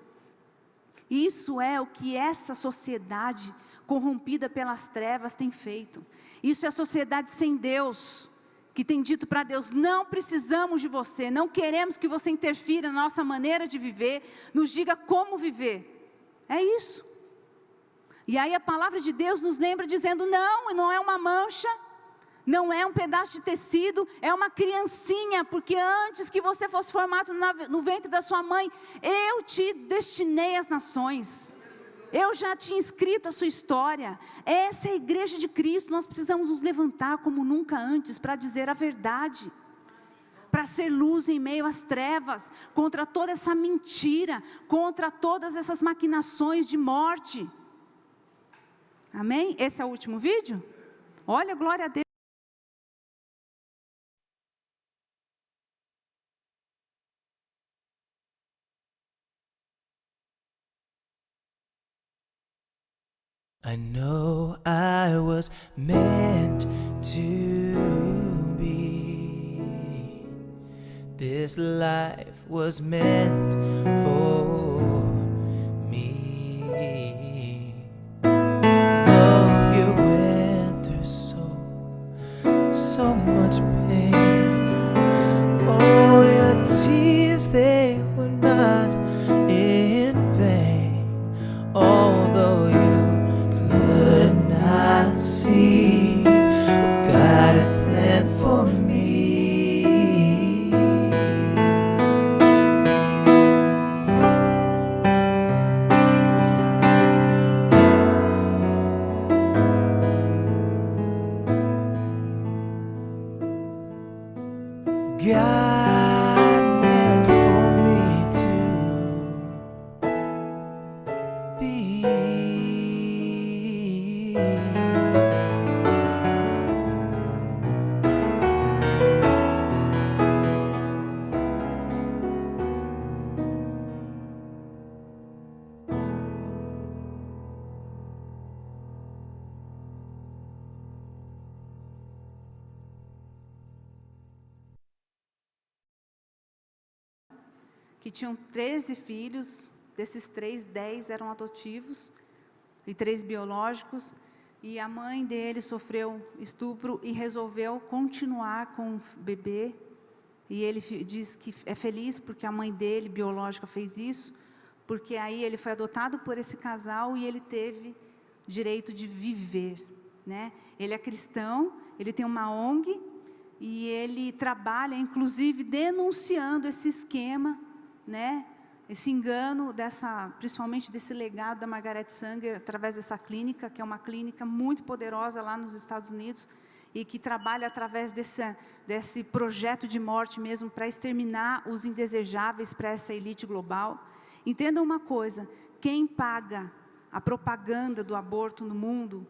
Isso é o que essa sociedade corrompida pelas trevas tem feito. Isso é a sociedade sem Deus, que tem dito para Deus: não precisamos de você, não queremos que você interfira na nossa maneira de viver, nos diga como viver. É isso. E aí a palavra de Deus nos lembra dizendo: não é uma mancha, não é um pedaço de tecido, é uma criancinha, porque antes que você fosse formado no ventre da sua mãe, eu te destinei às nações. Eu já tinha escrito a sua história. Essa é a igreja de Cristo. Nós precisamos nos levantar como nunca antes para dizer a verdade, para ser luz em meio às trevas, contra toda essa mentira, contra todas essas maquinações de morte. Amém? Esse é o último vídeo? Olha, glória a Deus. I know I was meant to be. This life was meant for me. Though you went through so much pain, all your tears, they were not in vain. Although you could not see, God had planned for me. God meant for me to be que tinham 13 filhos, desses 3, 10 eram adotivos e 3 biológicos, e a mãe dele sofreu estupro e resolveu continuar com o bebê, e ele diz que é feliz porque a mãe dele, biológica, fez isso, porque aí ele foi adotado por esse casal e ele teve direito de viver, né? Ele é cristão, ele tem uma ONG, e ele trabalha, inclusive, denunciando esse esquema, né? Esse engano, principalmente desse legado da Margaret Sanger, através dessa clínica, que é uma clínica muito poderosa lá nos Estados Unidos, e que trabalha através desse projeto de morte mesmo, para exterminar os indesejáveis para essa elite global. Entendam uma coisa, quem paga a propaganda do aborto no mundo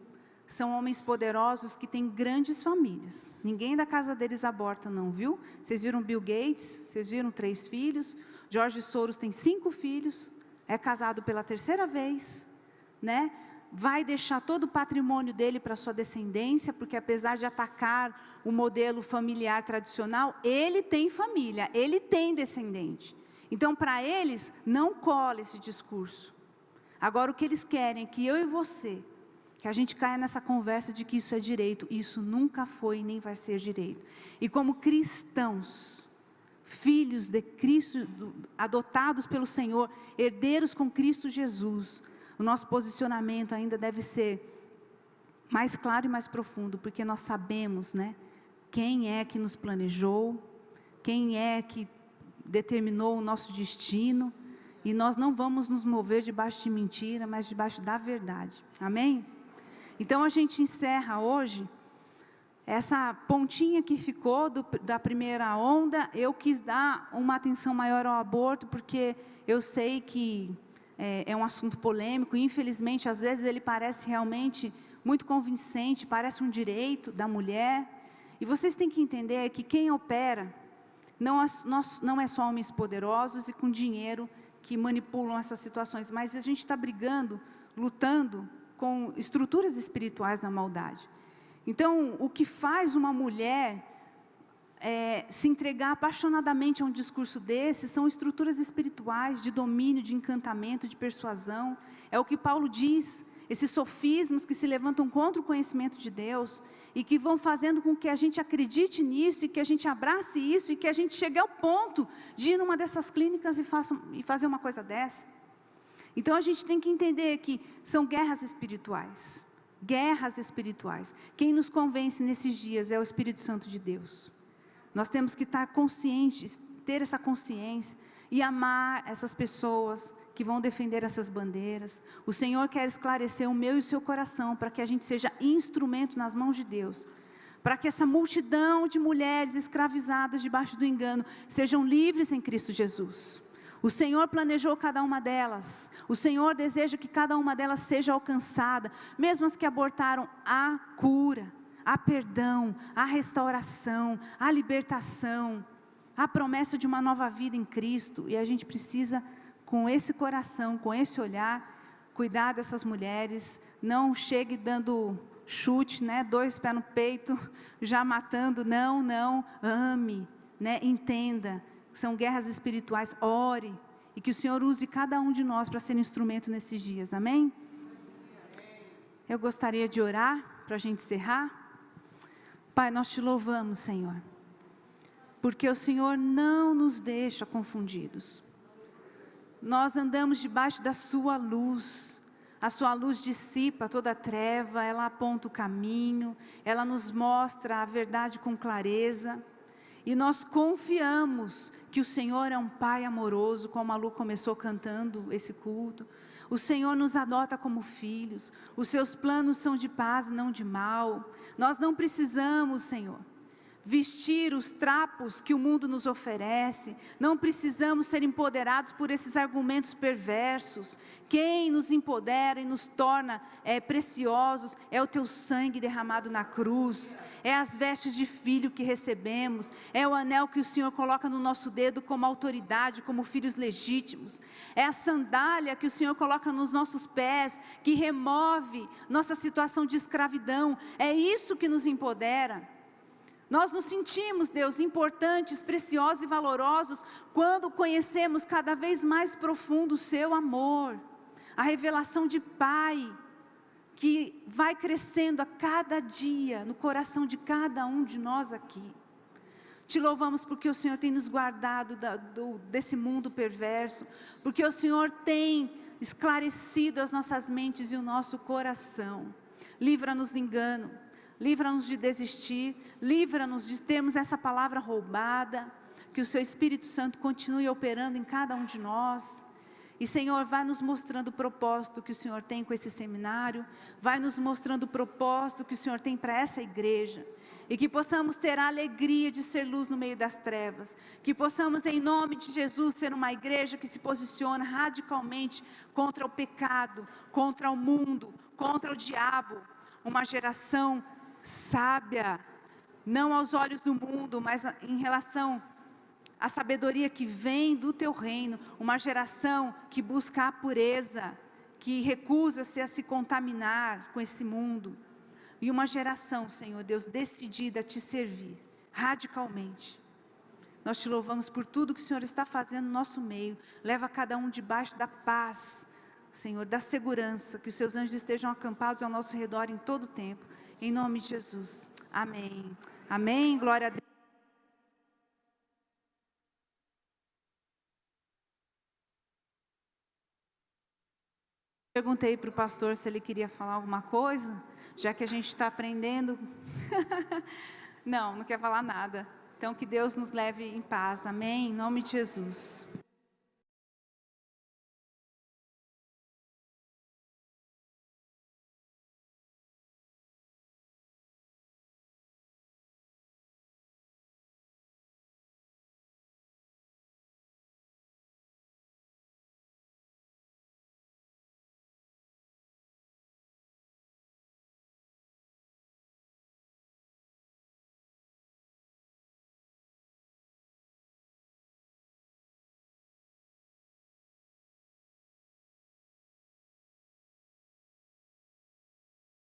são homens poderosos que têm grandes famílias. Ninguém da casa deles aborta não, viu? Vocês viram Bill Gates? Vocês viram 3 filhos? George Soros tem 5 filhos, é casado pela 3ª vez, né? Vai deixar todo o patrimônio dele para sua descendência, porque apesar de atacar o modelo familiar tradicional, ele tem família, ele tem descendente. Então, para eles, não cola esse discurso. Agora, o que eles querem é que eu e você, que a gente caia nessa conversa de que isso é direito. Isso nunca foi e nem vai ser direito. E como cristãos, filhos de Cristo, adotados pelo Senhor, herdeiros com Cristo Jesus, o nosso posicionamento ainda deve ser mais claro e mais profundo, porque nós sabemos, né, quem é que nos planejou, quem é que determinou o nosso destino, e nós não vamos nos mover debaixo de mentira, mas debaixo da verdade. Amém? Então a gente encerra hoje essa pontinha que ficou da primeira onda. Eu quis dar uma atenção maior ao aborto, porque eu sei que é um assunto polêmico, e infelizmente às vezes ele parece realmente muito convincente, parece um direito da mulher. E vocês têm que entender que quem opera não é só homens poderosos e com dinheiro que manipulam essas situações, mas a gente está brigando, lutando com estruturas espirituais da maldade. Então, o que faz uma mulher se entregar apaixonadamente a um discurso desse são estruturas espirituais de domínio, de encantamento, de persuasão. É o que Paulo diz, esses sofismas que se levantam contra o conhecimento de Deus e que vão fazendo com que a gente acredite nisso e que a gente abrace isso e que a gente chegue ao ponto de ir numa dessas clínicas e fazer uma coisa dessa. Então a gente tem que entender que são guerras espirituais. Guerras espirituais. Quem nos convence nesses dias é o Espírito Santo de Deus. Nós temos que estar conscientes, ter essa consciência e amar essas pessoas que vão defender essas bandeiras. O Senhor quer esclarecer o meu e o seu coração para que a gente seja instrumento nas mãos de Deus, para que essa multidão de mulheres escravizadas debaixo do engano sejam livres em Cristo Jesus. O Senhor planejou cada uma delas. O Senhor deseja que cada uma delas seja alcançada, mesmo as que abortaram, a cura, a perdão, a restauração, a libertação, a promessa de uma nova vida em Cristo. E a gente precisa, com esse coração, com esse olhar, cuidar dessas mulheres. Não chegue dando chute, né? 2 pés no peito, já matando. Não, ame, né? Entenda. São guerras espirituais. Ore, e que o Senhor use cada um de nós para ser instrumento nesses dias, amém? Eu gostaria de orar para a gente encerrar. Pai, nós te louvamos, Senhor, porque o Senhor não nos deixa confundidos. Nós andamos debaixo da sua luz. A sua luz dissipa toda a treva, ela aponta o caminho, ela nos mostra a verdade com clareza. E nós confiamos que o Senhor é um Pai amoroso, como a Lu começou cantando esse culto. O Senhor nos adota como filhos. Os seus planos são de paz e não de mal. Nós não precisamos, Senhor, vestir os trapos que o mundo nos oferece. Não precisamos ser empoderados por esses argumentos perversos. Quem nos empodera e nos torna preciosos é o teu sangue derramado na cruz, é as vestes de filho que recebemos, é o anel que o Senhor coloca no nosso dedo como autoridade, como filhos legítimos, é a sandália que o Senhor coloca nos nossos pés, que remove nossa situação de escravidão. É isso que nos empodera. Nós nos sentimos, Deus, importantes, preciosos e valorosos quando conhecemos cada vez mais profundo o seu amor, a revelação de Pai, que vai crescendo a cada dia no coração de cada um de nós aqui. Te louvamos porque o Senhor tem nos guardado desse mundo perverso, porque o Senhor tem esclarecido as nossas mentes e o nosso coração. Livra-nos do engano, livra-nos de desistir, livra-nos de termos essa palavra roubada, que o Seu Espírito Santo continue operando em cada um de nós. E Senhor, vai nos mostrando o propósito que o Senhor tem com esse seminário, vai nos mostrando o propósito que o Senhor tem para essa igreja, e que possamos ter a alegria de ser luz no meio das trevas, que possamos em nome de Jesus ser uma igreja que se posiciona radicalmente contra o pecado, contra o mundo, contra o diabo, uma geração sábia, não aos olhos do mundo, mas em relação a sabedoria que vem do Teu reino, uma geração que busca a pureza, que recusa-se a se contaminar com esse mundo, e uma geração, Senhor Deus, decidida a Te servir, radicalmente. Nós Te louvamos por tudo que o Senhor está fazendo no nosso meio, leva cada um debaixo da paz, Senhor, da segurança, que os Seus anjos estejam acampados ao nosso redor em todo o tempo, em nome de Jesus, amém, amém, glória a Deus. Perguntei para o pastor se ele queria falar alguma coisa, já que a gente está aprendendo. Não quer falar nada. Então que Deus nos leve em paz, amém? Em nome de Jesus.